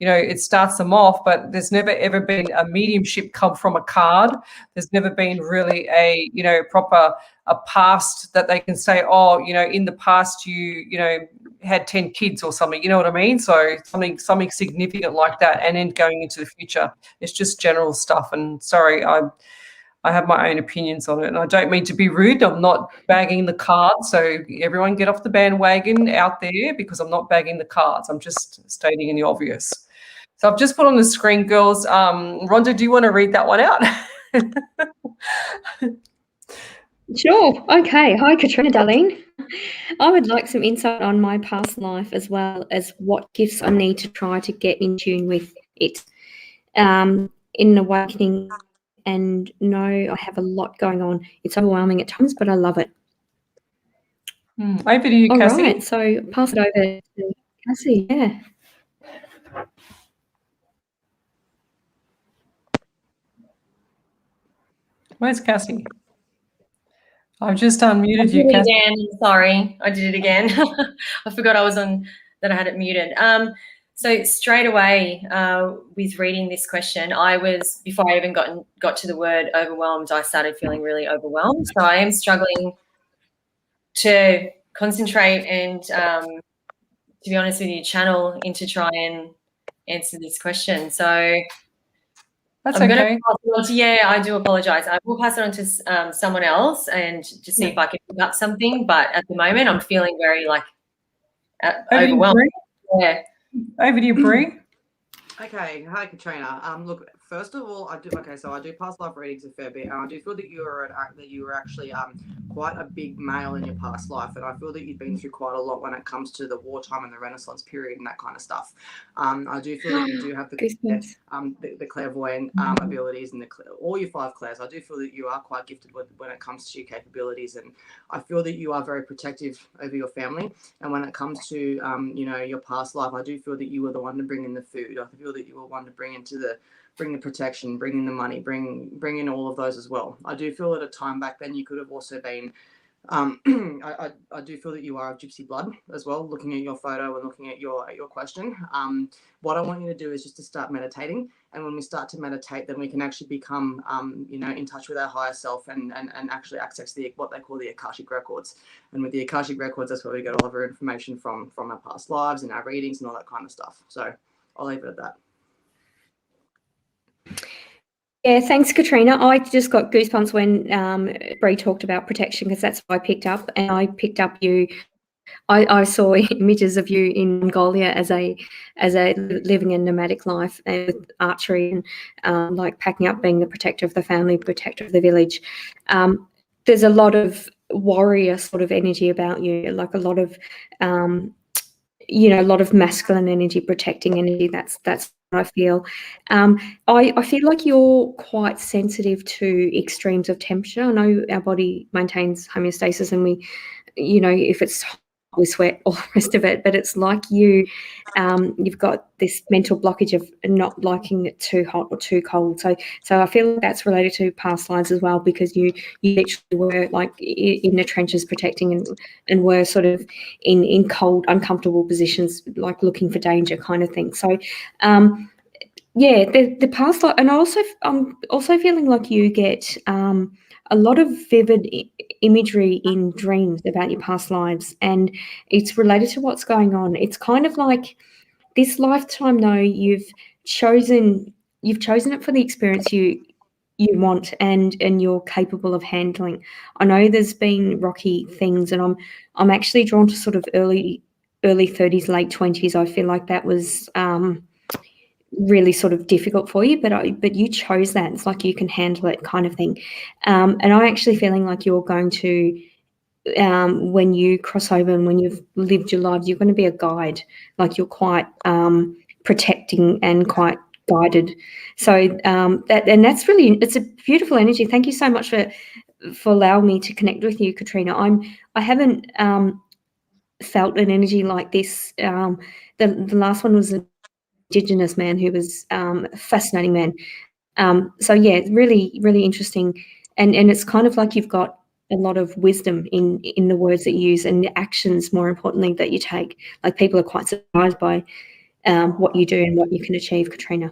it starts them off, but there's never ever been a mediumship come from a card. There's never been really a proper past that they can say, oh, in the past you had 10 kids or something, you know what I mean? So something significant like that, and then going into the future, it's just general stuff. And sorry, I have my own opinions on it, and I don't mean to be rude. I'm not bagging the cards, so everyone get off the bandwagon out there, because I'm not bagging the cards. I'm just stating the obvious. So I've just put on the screen, girls. Rhonda, do you want to read that one out? Sure. Okay. Hi, Katrina, darling. I would like some insight on my past life as well as what gifts I need to try to get in tune with it. In awakening, and no, I have a lot going on. It's overwhelming at times, but I love it. Over to you, All Cassie. right. So pass it over to Cassie. Yeah. Where's Cassie? I've just unmuted I you, did it Cassie. again. Sorry, I did it again. I forgot I was on, that I had it muted. So straight away with reading this question, before I even got to the word overwhelmed, I started feeling really overwhelmed. So I am struggling to concentrate and, to be honest with you, channel into try and answer this question. So That's I'm going to okay. pass it on to, I do apologize. I will pass it on to someone else and just see if I can pick up something. But at the moment, I'm feeling very Over to you, overwhelmed. Bree. Yeah. Over to you, Bree. Okay, hi Katrina. Look, first of all, I do past life readings a fair bit, and I do feel that you were actually quite a big male in your past life, and I feel that you've been through quite a lot when it comes to the wartime and the Renaissance period and that kind of stuff. I do feel that you do have the clairvoyant abilities and all your 5 clairs. I do feel that you are quite gifted when it comes to your capabilities, and I feel that you are very protective over your family. And when it comes to your past life, I do feel that you were the one to bring in the food. I feel that you were one to bring the protection, bring in the money, bring in all of those as well. I do feel at a time back then you could have also been I do feel that you are of gypsy blood as well, looking at your photo and looking at your question. What I want you to do is just to start meditating, and when we start to meditate, then we can actually become in touch with our higher self and actually access what they call the Akashic records. And with the Akashic records, that's where we get all of our information from our past lives and our readings and all that kind of stuff. So I'll leave it at that. Yeah, thanks, Katrina. I just got goosebumps when Bree talked about protection, because that's what I picked up. And I picked up you. I saw images of you in Mongolia as a living a nomadic life and with archery and like packing up, being the protector of the family, protector of the village. There's a lot of warrior sort of energy about you, like a lot of a lot of masculine energy, protecting energy. That's what I feel. I feel like you're quite sensitive to extremes of temperature. I know our body maintains homeostasis, and we, if it's hot, we sweat, all the rest of it. But it's like you've got this mental blockage of not liking it too hot or too cold. So I feel like that's related to past lives as well, because you literally were like in the trenches protecting and were sort of in cold, uncomfortable positions, like looking for danger kind of thing. So the past life, and I'm also feeling like you get a lot of vivid imagery in dreams about your past lives, and it's related to what's going on. It's kind of like this lifetime, though, you've chosen it for the experience you want and you're capable of handling. I know there's been rocky things, and I'm actually drawn to sort of early 30s, late 20s. I feel like that was really sort of difficult for you, but you chose that. It's like you can handle it, kind of thing. And I'm actually feeling like you're going to, when you cross over and when you've lived your life, you're going to be a guide. Like you're quite protecting and quite guided. So that's really, it's a beautiful energy. Thank you so much for allowing me to connect with you, Katrina. I haven't felt an energy like this. The last one was Indigenous man who was a fascinating man. So yeah, really, really interesting. And it's kind of like you've got a lot of wisdom in the words that you use and the actions, more importantly, that you take. Like people are quite surprised by what you do and what you can achieve, Katrina.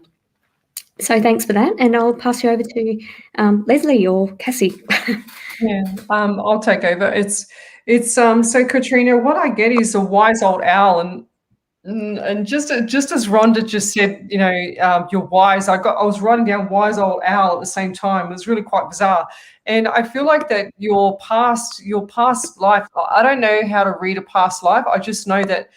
So thanks for that. And I'll pass you over to Lesley or Cassie. Yeah, I'll take over. It's so Katrina, what I get is a wise old owl, and just as Rhonda just said, you're wise. I was writing down wise old owl at the same time. It was really quite bizarre, and I feel like that your past life. I don't know how to read a past life. I just know that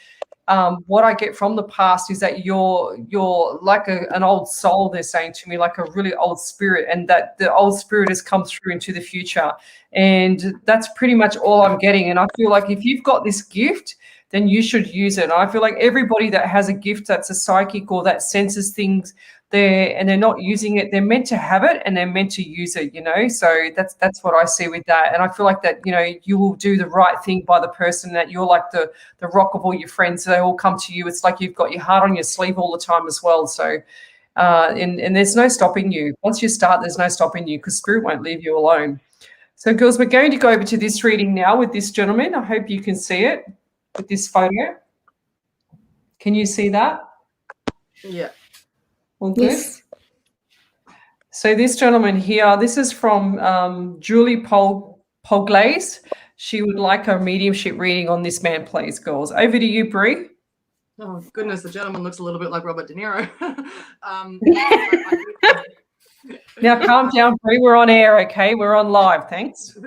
what I get from the past is that you're like an old soul, they're saying to me, like a really old spirit, and that the old spirit has come through into the future. And that's pretty much all I'm getting. And I feel like if you've got this gift, then you should use it. And I feel like everybody that has a gift that's a psychic or that senses things there and they're not using it, they're meant to have it and they're meant to use it, so that's what I see with that. And I feel like that you will do the right thing by the person, that you're like the rock of all your friends. They all come to you. It's like you've got your heart on your sleeve all the time as well. So and there's no stopping you. Once you start, there's no stopping you, because spirit won't leave you alone. So girls, we're going to go over to this reading now with this gentleman. I hope you can see it with this photo. Can you see that? Yeah. All good? Yes. So this gentleman here, this is from Julie Polglaze. She would like a mediumship reading on this man, please, girls. Over to you, Bri. Oh, goodness, the gentleman looks a little bit like Robert De Niro. Now, calm down, Bri. We're on air, okay? We're on live. Thanks. No,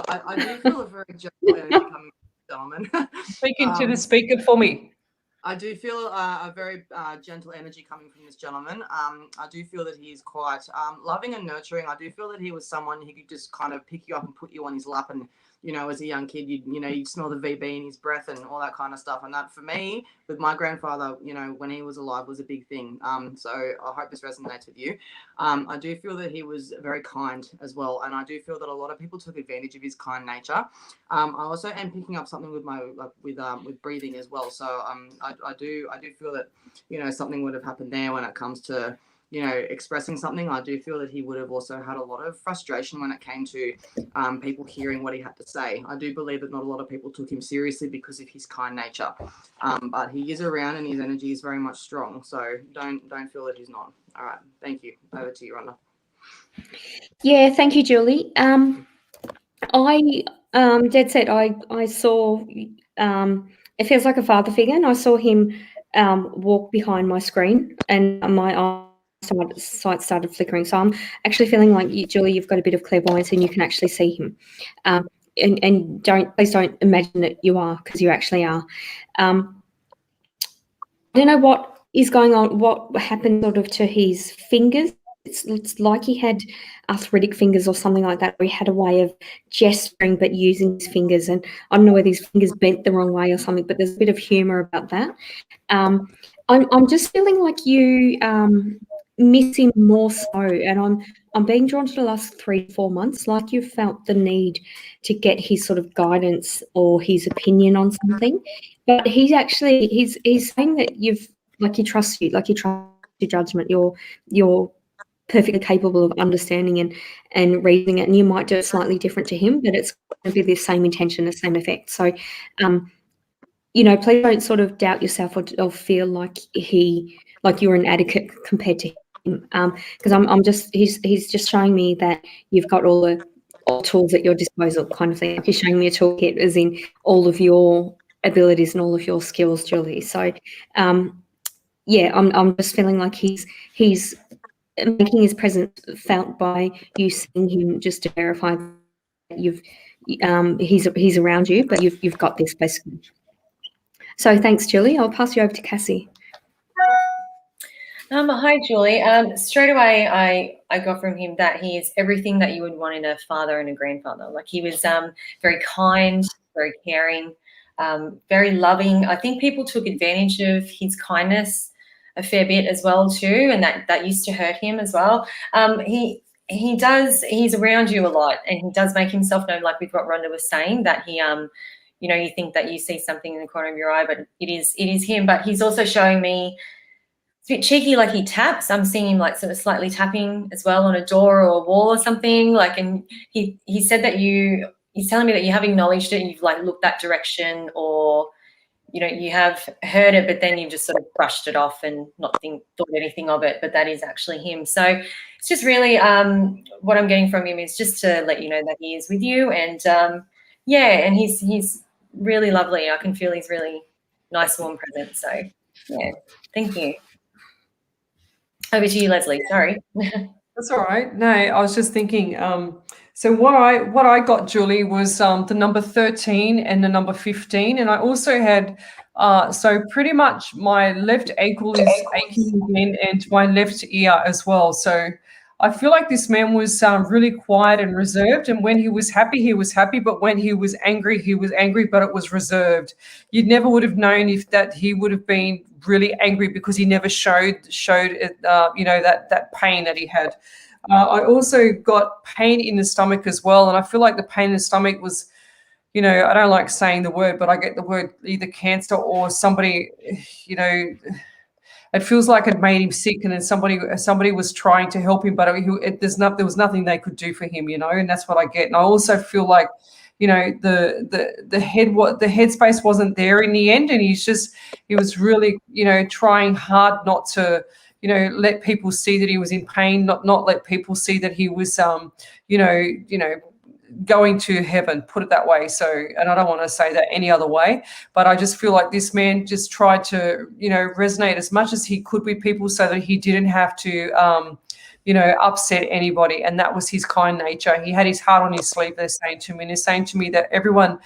I do feel a very gentle energy coming from this gentleman. Speaking to the speaker for me. I do feel a very gentle energy coming from this gentleman. I do feel that he is quite loving and nurturing. I do feel that he was someone who could just kind of pick you up and put you on his lap, and as a young kid, you'd smell the VB in his breath and all that kind of stuff. And that, for me, with my grandfather, when he was alive, was a big thing. So I hope this resonates with you. I do feel that he was very kind as well, and I do feel that a lot of people took advantage of his kind nature. I also am picking up something with my with breathing as well. So I do feel that something would have happened there when it comes to expressing something. I do feel that he would have also had a lot of frustration when it came to people hearing what he had to say. I do believe that not a lot of people took him seriously because of his kind nature, but he is around and his energy is very much strong. So don't feel that he's not. All right, thank you. Over to you, Rhonda. Yeah, thank you, Julie. I dead set. I saw. It feels like a father figure, and I saw him walk behind my screen, and my eyes sight started flickering. So I'm actually feeling like Julie, you've got a bit of clairvoyance and you can actually see him. And please don't imagine that you are, because you actually are. I don't know what is going on, what happened sort of to his fingers. It's like he had arthritic fingers or something like that, where he had a way of gesturing but using his fingers. And I don't know whether his fingers bent the wrong way or something, but there's a bit of humour about that. I'm just feeling like you miss him more so, and I'm being drawn to the last 3 to 4 months, like you've felt the need to get his sort of guidance or his opinion on something. But he's saying that he trusts you, like you trust your judgment. You're perfectly capable of understanding and reading it, and you might do it slightly different to him, but it's going to be the same intention, the same effect. So please don't sort of doubt yourself or feel like you're inadequate compared to him, because he's just showing me that you've got all tools at your disposal, kind of thing. Like he's showing me a toolkit, as in all of your abilities and all of your skills, Julie. So I'm just feeling like he's making his presence felt by you seeing him, just to verify that he's around you, but you've got this basically. So thanks, Julie. I'll pass you over to Cassie. Hi, Julie. Straight away, I got from him that he is everything that you would want in a father and a grandfather. Like, he was very kind, very caring, very loving. I think people took advantage of his kindness a fair bit as well too, and that used to hurt him as well. He's around you a lot, and he does make himself known, like with what Rhonda was saying, that he you think that you see something in the corner of your eye, but it is him. But he's also showing me, it's a bit cheeky, like he taps. I'm seeing him like sort of slightly tapping as well on a door or a wall or something. Like, and he said that he's telling me that you have acknowledged it and you've like looked that direction, or you have heard it, but then you've just sort of brushed it off and not thought anything of it. But that is actually him. So it's just really what I'm getting from him is just to let you know that he is with you, and and he's really lovely. I can feel his really nice, warm presence. So yeah, thank you. Over to you, Lesley. Sorry. That's all right. No, I was just thinking, So what I got, Julie, was the number 13 and the number 15, and I also had so pretty much my left ankle is aching again, and my left ear as well. So I feel like this man was really quiet and reserved, and when he was happy, but when he was angry, but it was reserved. You never would have known if that he would have been really angry because he never showed it, that pain that he had. I also got pain in the stomach as well, and I feel like the pain in the stomach was, I don't like saying the word, but I get the word either cancer or somebody, it feels like it made him sick, and then somebody was trying to help him, but there was nothing they could do for him, and that's what I get. And I also feel like, the headspace wasn't there in the end, and he was really, trying hard not to, let people see that he was in pain, not let people see that he was, going to heaven, put it that way. So, and I don't want to say that any other way, but I just feel like this man just tried to, resonate as much as he could with people so that he didn't have to, upset anybody. And that was his kind nature. He had his heart on his sleeve, they're saying to me. And they're saying to me that everyone,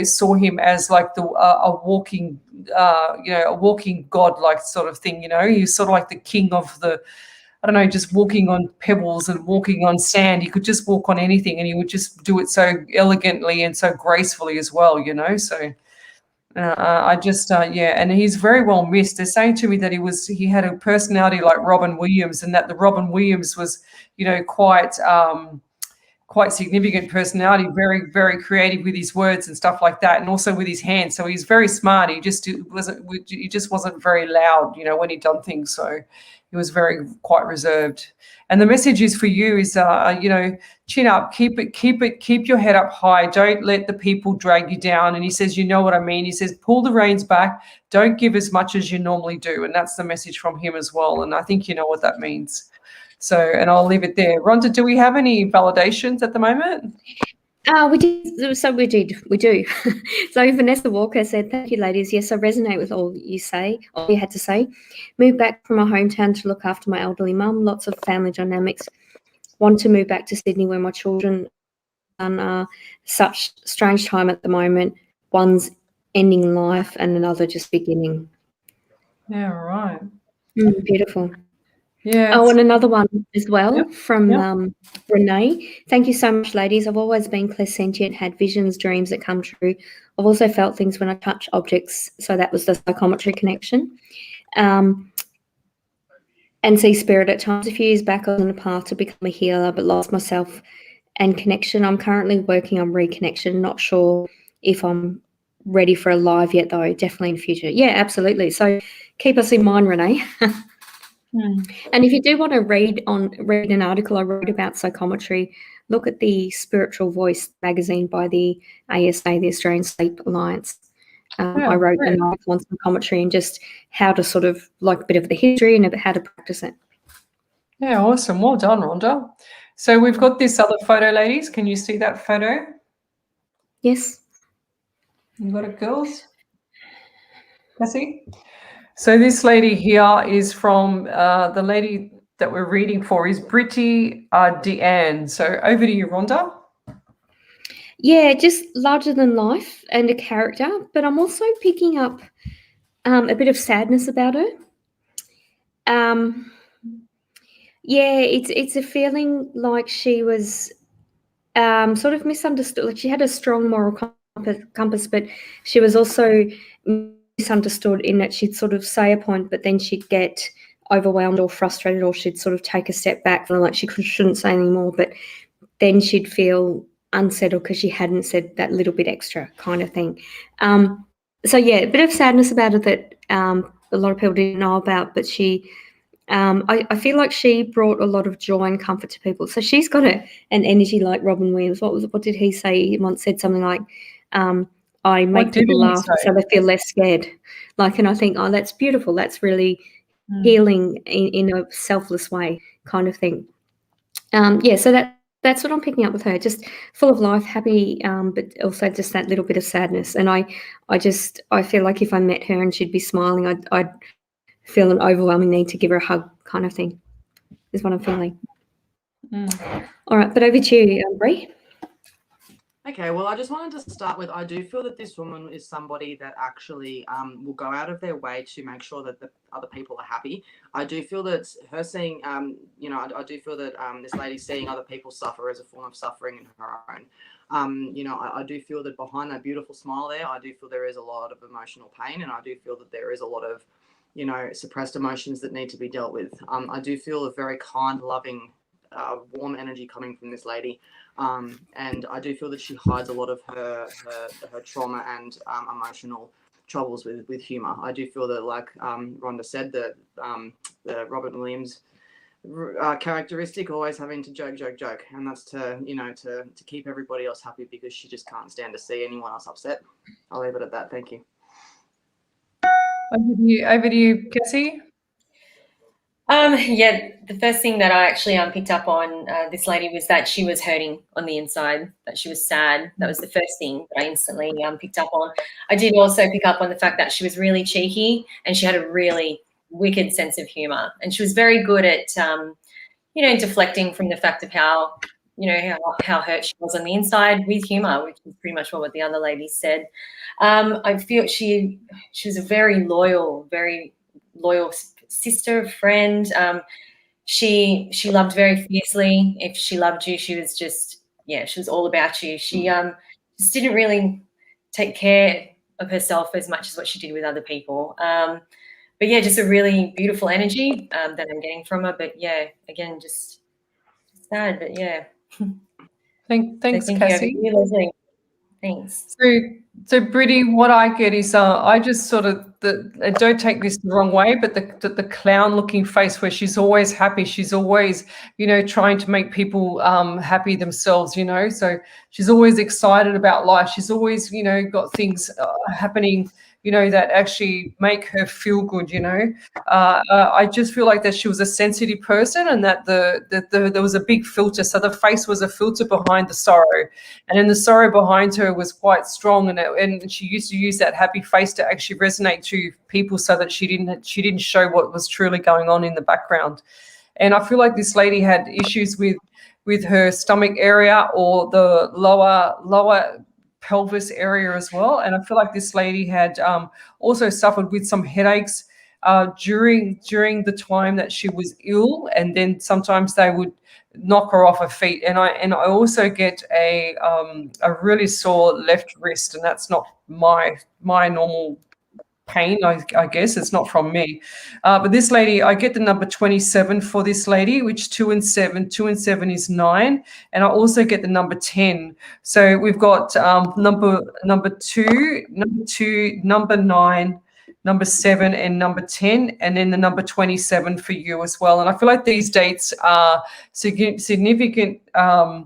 saw him as like a walking God-like sort of thing, He was sort of like the king of the, I don't know, just walking on pebbles and walking on sand. He could just walk on anything, and he would just do it so elegantly and so gracefully as well, So I just, and he's very well missed. They're saying to me that he had a personality like Robin Williams, and that the Robin Williams was, quite significant personality, very, very creative with his words and stuff like that, and also with his hands. So he's very smart. He just wasn't very loud, when he done things. So he was quite reserved. And the message is for you is, chin up, keep your head up high. Don't let the people drag you down. And he says, you know what I mean? He says, pull the reins back. Don't give as much as you normally do. And that's the message from him as well. And I think you know what that means. So, and I'll leave it there. Rhonda, do we have any validations at the moment? We did. So we do. So Vanessa Walker said, thank you, ladies. Yes, I resonate with all you had to say. Moved back from my hometown to look after my elderly mum. Lots of family dynamics. Want to move back to Sydney where my children are such strange time at the moment. One's ending life and another just beginning. Yeah, right. Beautiful. Yeah. Oh, and another one as well. Yep. From Renee. Thank you so much, ladies. I've always been clairsentient, had visions, dreams that come true. I've also felt things when I touch objects. So that was the psychometry connection. And see spirit at times. A few years back, I was on a path to become a healer, but lost myself and connection. I'm currently working on reconnection. Not sure if I'm ready for a live yet, though. Definitely in the future. Yeah, absolutely. So keep us in mind, Renee. And if you do want to read an article I wrote about psychometry, look at the Spiritual Voice magazine by the ASA, the Australian Sleep Alliance. I wrote an article on psychometry and just how to sort of like a bit of the history and how to practice it. Yeah, awesome. Well done, Rhonda. So we've got this other photo, ladies. Can you see that photo? Yes. You got it, girls? Cassie? So this lady here is from the lady that we're reading for is Britty Deanne. So over to you, Rhonda. Yeah, just larger than life and a character, but I'm also picking up a bit of sadness about her. Yeah, it's a feeling like she was sort of misunderstood. Like she had a strong moral compass, but she was also misunderstood in that she'd sort of say a point, but then she'd get overwhelmed or frustrated, or she'd sort of take a step back and like she shouldn't say anymore, but then she'd feel unsettled because she hadn't said that little bit extra kind of thing. So yeah, a bit of sadness about it that a lot of people didn't know about, but she I feel like she brought a lot of joy and comfort to people. So she's got an energy like Robin Williams. What did he say? He once said something like, I make people laugh so they feel less scared. Like, and I think, oh, that's beautiful. That's really healing in a selfless way kind of thing. Yeah, so that's what I'm picking up with her. Just full of life, happy, but also just that little bit of sadness. And I feel like if I met her and she'd be smiling, I'd feel an overwhelming need to give her a hug kind of thing is what I'm feeling. All right, but over to you, Brie. Okay, well, I just wanted to start with, I do feel that this woman is somebody that actually will go out of their way to make sure that the other people are happy. I do feel that her seeing, I do feel that this lady seeing other people suffer as a form of suffering in her own. I do feel that behind that beautiful smile there, I do feel there is a lot of emotional pain, and I do feel that there is a lot of, suppressed emotions that need to be dealt with. I do feel a very kind, loving, warm energy coming from this lady. And I do feel that she hides a lot of her trauma and emotional troubles with humor. I do feel that, like Rhonda said, that the Robert Williams characteristic, always having to joke, and that's to keep everybody else happy, because she just can't stand to see anyone else upset. I'll leave it at that. Thank you. Over to you, Cassie. Yeah, the first thing that I actually picked up on this lady was that she was hurting on the inside, that she was sad. That was the first thing that I instantly picked up on. I did also pick up on the fact that she was really cheeky, and she had a really wicked sense of humour, and she was very good at, deflecting from the fact of how hurt she was on the inside with humour, which is pretty much what the other lady said. I feel she was a very loyal sister, friend. She loved very fiercely. If she loved you, she was she was all about you. She just didn't really take care of herself as much as what she did with other people. But yeah, just a really beautiful energy that I'm getting from her. But yeah, again, just sad. But yeah. Thanks, so Cassie. you, Lesley. Thanks. So Bridie, what I get is I just sort of don't take this the wrong way, but the clown-looking face where she's always happy, she's always trying to make people happy themselves, So she's always excited about life. She's always got things happening, that actually make her feel good. I just feel like that she was a sensitive person, and that there was a big filter. So the face was a filter behind the sorrow, and then the sorrow behind her was quite strong, and she used to use that happy face to actually resonate to people, so that she didn't show what was truly going on in the background. And I feel like this lady had issues with her stomach area, or the lower pelvis area as well. And I feel like this lady had also suffered with some headaches during the time that she was ill, and then sometimes they would knock her off her feet. And I also get a really sore left wrist, and that's not my normal pain. I guess it's not from me, but this lady, I get the number 27 for this lady, which 2 and 7 is 9, and I also get the number 10. So we've got number 2, number 9, number 7, and number 10, and then the number 27 for you as well. And I feel like these dates are significant. They're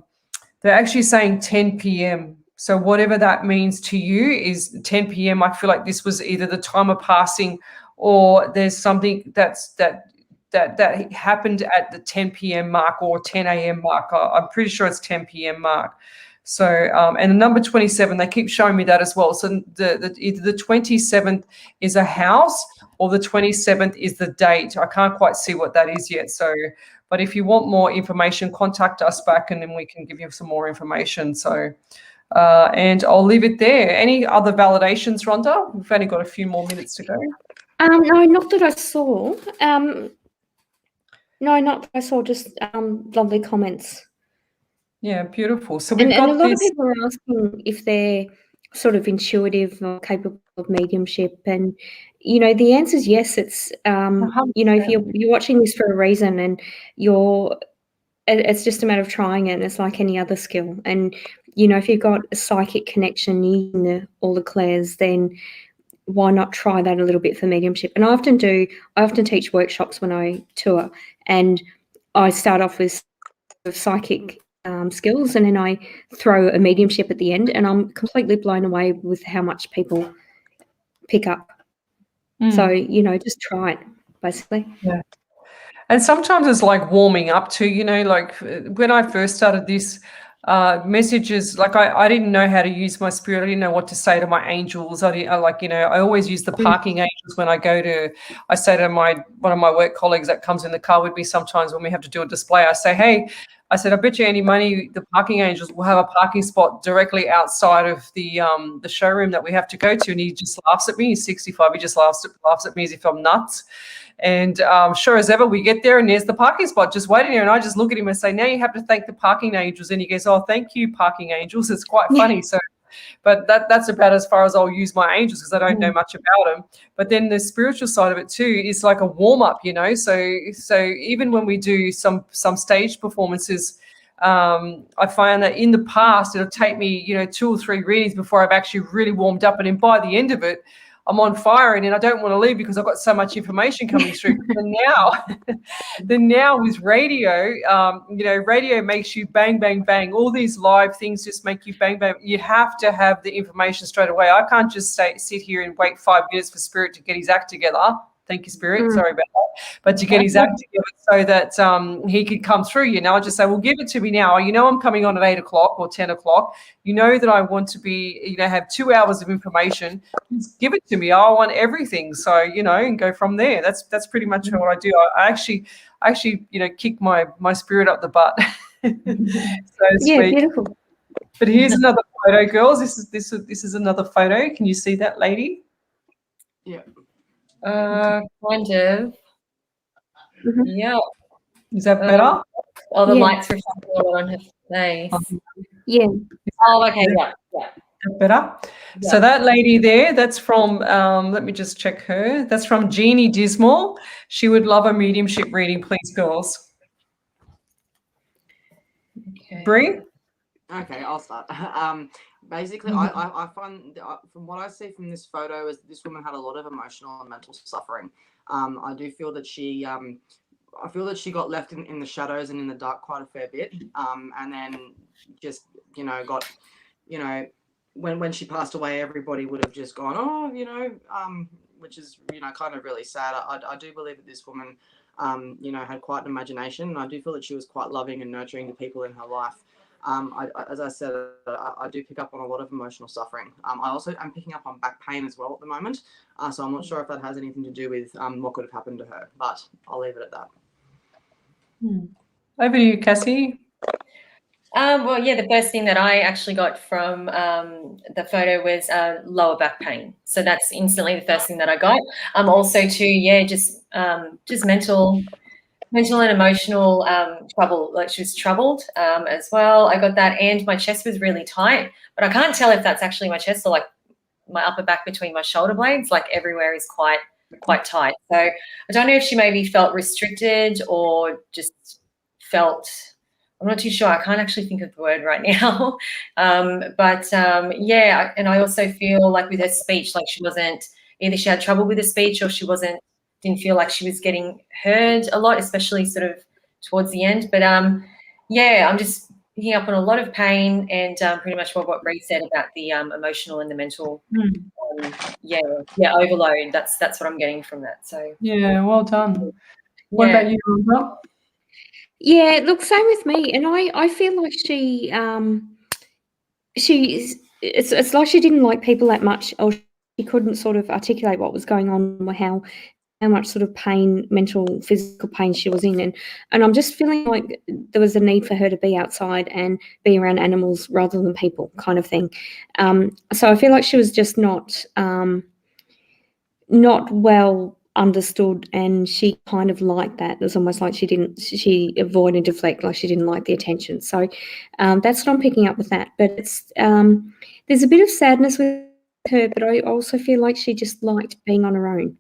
actually saying 10 p.m. So whatever that means to you is 10 p.m. I feel like this was either the time of passing, or there's something that happened at the 10 p.m. mark or 10 a.m. mark. I'm pretty sure it's 10 p.m. mark. So and the number 27, they keep showing me that as well. So either the 27th is a house, or the 27th is the date. I can't quite see what that is yet. So, but if you want more information, contact us back, and then we can give you some more information. So. And I'll leave it there. Any other validations, Rhonda? We've only got a few more minutes to go. No, not that I saw. No, not that I saw. Just lovely comments. Yeah, beautiful. So we've and got a lot of people are asking if they're sort of intuitive or capable of mediumship, and the answer is yes. It's if you're watching this for a reason, and it's just a matter of trying it, and it's like any other skill. And if you've got a psychic connection using all the clairs, then why not try that a little bit for mediumship? And I often teach workshops when I tour, and I start off with psychic skills, and then I throw a mediumship at the end, and I'm completely blown away with how much people pick up. So just try it, basically. Yeah. And sometimes it's like warming up to, like when I first started this, messages. Like I didn't know how to use my spirit. I didn't know what to say to my angels. I always use the parking angels when I say to one of my work colleagues that comes in the car with me sometimes when we have to do a display, I say, hey, I said, I bet you any money the parking angels will have a parking spot directly outside of the showroom that we have to go to. And he just laughs at me. He's 65. He just laughs at me as if I'm nuts. And sure as ever, we get there and there's the parking spot just waiting there. And I just look at him and say, now you have to thank the parking angels. And he goes, oh, thank you, parking angels. It's quite funny. So, but that's about as far as I'll use my angels because I don't know much about them. But then the spiritual side of it too is like a warm up, So even when we do some stage performances, I find that in the past it'll take me 2 or 3 readings before I've actually really warmed up, and then by the end of it I'm on fire and I don't want to leave because I've got so much information coming through. Then now with radio, radio makes you bang, bang, bang. All these live things just make you bang, bang. You have to have the information straight away. I can't just sit here and wait 5 minutes for Spirit to get his act together. Thank you, Spirit. Sorry about that. But to get his act together so that he could come through, I'll just say, well, give it to me now. I'm coming on at 8 o'clock or 10 o'clock. That I want to be, have 2 hours of information. Just give it to me. I want everything. So, and go from there. That's pretty much what I do. I actually, kick my spirit up the butt. So yeah, beautiful. But here's another photo, girls. This is another photo. Can you see that lady? Yeah. Kind of. Yeah. Is that better? The lights reflecting a lot on her face. Yeah. Oh, okay. Yeah. Better. Yeah. So that lady there, that's from, let me just check her. That's from Jeannie Dismal. She would love a mediumship reading, please, girls. Okay. Bree? Okay, I'll start. Basically, I find from what I see from this photo is this woman had a lot of emotional and mental suffering. I do feel that she got left in the shadows and in the dark quite a fair bit. And then just, got, when she passed away, everybody would have just gone, oh, which is, kind of really sad. I do believe that this woman, had quite an imagination. And I do feel that she was quite loving and nurturing to people in her life. As I said, I do pick up on a lot of emotional suffering. I also am picking up on back pain as well at the moment. So I'm not sure if that has anything to do with what could have happened to her, but I'll leave it at that. Over to you, Cassie. Well, yeah, the first thing that I actually got from the photo was lower back pain. So that's instantly the first thing that I got. Also too, just mental and emotional trouble. Like she was troubled as well. I got that, and my chest was really tight. But I can't tell if that's actually my chest or like my upper back between my shoulder blades. Like everywhere is quite tight. So I don't know if she maybe felt restricted or just felt. I'm not too sure. I can't actually think of the word right now. And I also feel like with her speech, like either she had trouble with her speech or didn't feel like she was getting heard a lot, especially sort of towards the end. But I'm just picking up on a lot of pain and pretty much what Bree said about the emotional and the mental, overload. That's what I'm getting from that. So yeah, well done. What about you, Rhonda? Yeah, look, same with me. And I feel like it's like she didn't like people that much, or she couldn't sort of articulate what was going on, or how much sort of pain, mental, physical pain she was in. And I'm just feeling like there was a need for her to be outside and be around animals rather than people, kind of thing. So I feel like she was just not well understood, and she kind of liked that. It was almost like she avoided and deflect, like she didn't like the attention. So that's what I'm picking up with that. But it's there's a bit of sadness with her, but I also feel like she just liked being on her own.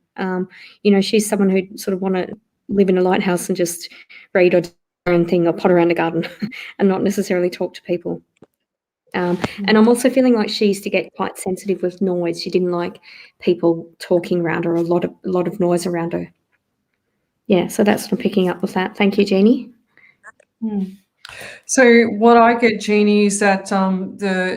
She's someone who sort of want to live in a lighthouse and just read or do her own thing or pot around the garden and not necessarily talk to people. And I'm also feeling like she used to get quite sensitive with noise. She didn't like people talking around her, a lot of noise around her. Yeah, so that's what I'm picking up with that. Thank you, Jeannie. So what I get, Jeannie, is that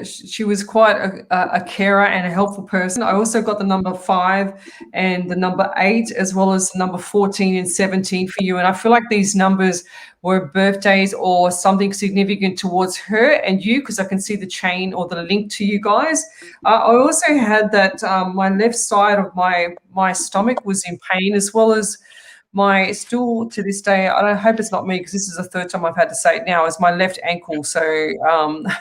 she was quite a carer and a helpful person. I also got the number 5 and the number 8, as well as number 14 and 17 for you. And I feel like these numbers were birthdays or something significant towards her and you, because I can see the chain or the link to you guys. I also had that my left side of my stomach was in pain, as well as my still to this day, I hope it's not me because this is the third time I've had to say it now, is my left ankle. So I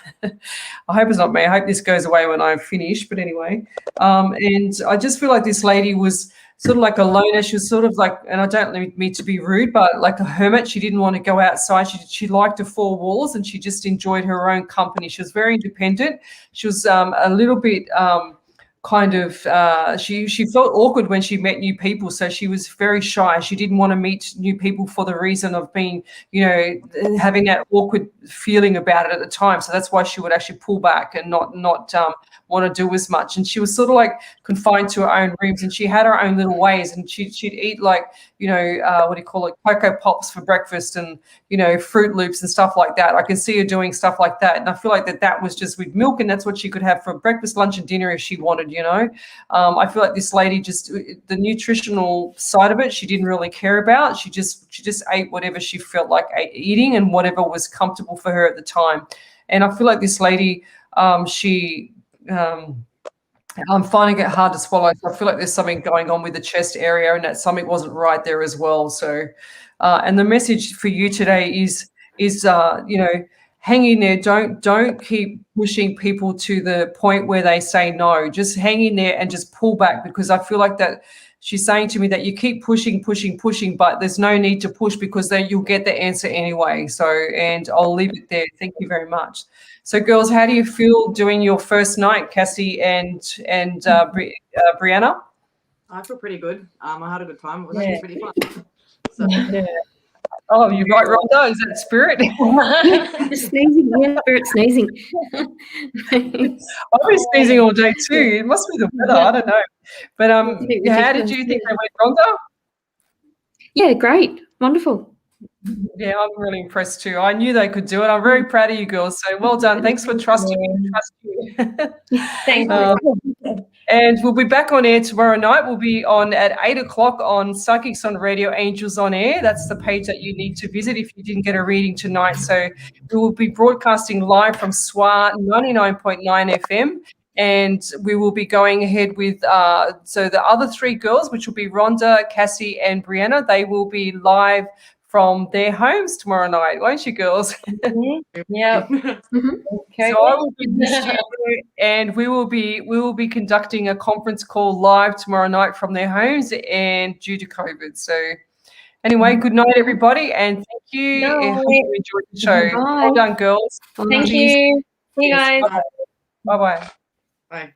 hope it's not me. I hope this goes away when I finish. But anyway, and I just feel like this lady was sort of like a loner. She was sort of like, and I don't mean to be rude, but like a hermit. She didn't want to go outside. She liked her 4 walls and she just enjoyed her own company. She was very independent. She was a little bit kind of she felt awkward when she met new people, so she was very shy. She didn't want to meet new people for the reason of being, you know, having that awkward feeling about it at the time. So that's why she would actually pull back and not want to do as much. And she was sort of like confined to her own rooms, and she had her own little ways, and she'd eat like, you know, what do you call it, Cocoa Pops for breakfast, and, you know, Fruit Loops and stuff like that. I can see her doing stuff like that, and I feel like that was just with milk, and that's what she could have for breakfast, lunch and dinner if she wanted, you know. I feel like this lady just, the nutritional side of it, she didn't really care about. She just ate whatever she felt like eating and whatever was comfortable for her at the time. And I feel like this lady, I'm finding it hard to swallow. So I feel like there's something going on with the chest area, and that something wasn't right there as well. So, and the message for you today is you know, hang in there. Don't keep pushing people to the point where they say no. Just hang in there and just pull back, because I feel like that she's saying to me that you keep pushing, but there's no need to push, because then you'll get the answer anyway. So, and I'll leave it there. Thank you very much. So, girls, how do you feel doing your first night, Cassie and Bryanna? I feel pretty good. I had a good time. It was actually pretty fun. So. Yeah. Oh, you're right, Rhonda. Is that Spirit? Just sneezing. Yeah, Spirit sneezing. I've been sneezing all day too. It must be the weather. I don't know. But how did you think they went, Rhonda? Yeah, great. Wonderful. Yeah, I'm really impressed too. I knew they could do it. I'm very proud of you girls. So well done. Thanks for trusting me. Thank you. And we'll be back on air tomorrow night. We'll be on at 8 o'clock on Psychics on Radio, Angels on Air. That's the page that you need to visit if you didn't get a reading tonight. So we will be broadcasting live from SWA 99.9 FM. And we will be going ahead with, so the other 3 girls, which will be Rhonda, Cassie and Bryanna, they will be live from their homes tomorrow night, won't you, girls? Yeah. Okay. So I will be in the studio, and we will be conducting a conference call live tomorrow night from their homes, and due to COVID. So anyway, good night, everybody, and thank you. I hope you enjoyed the show. Bye. Well done, girls. Thank you. See you guys. Bye-bye. Bye.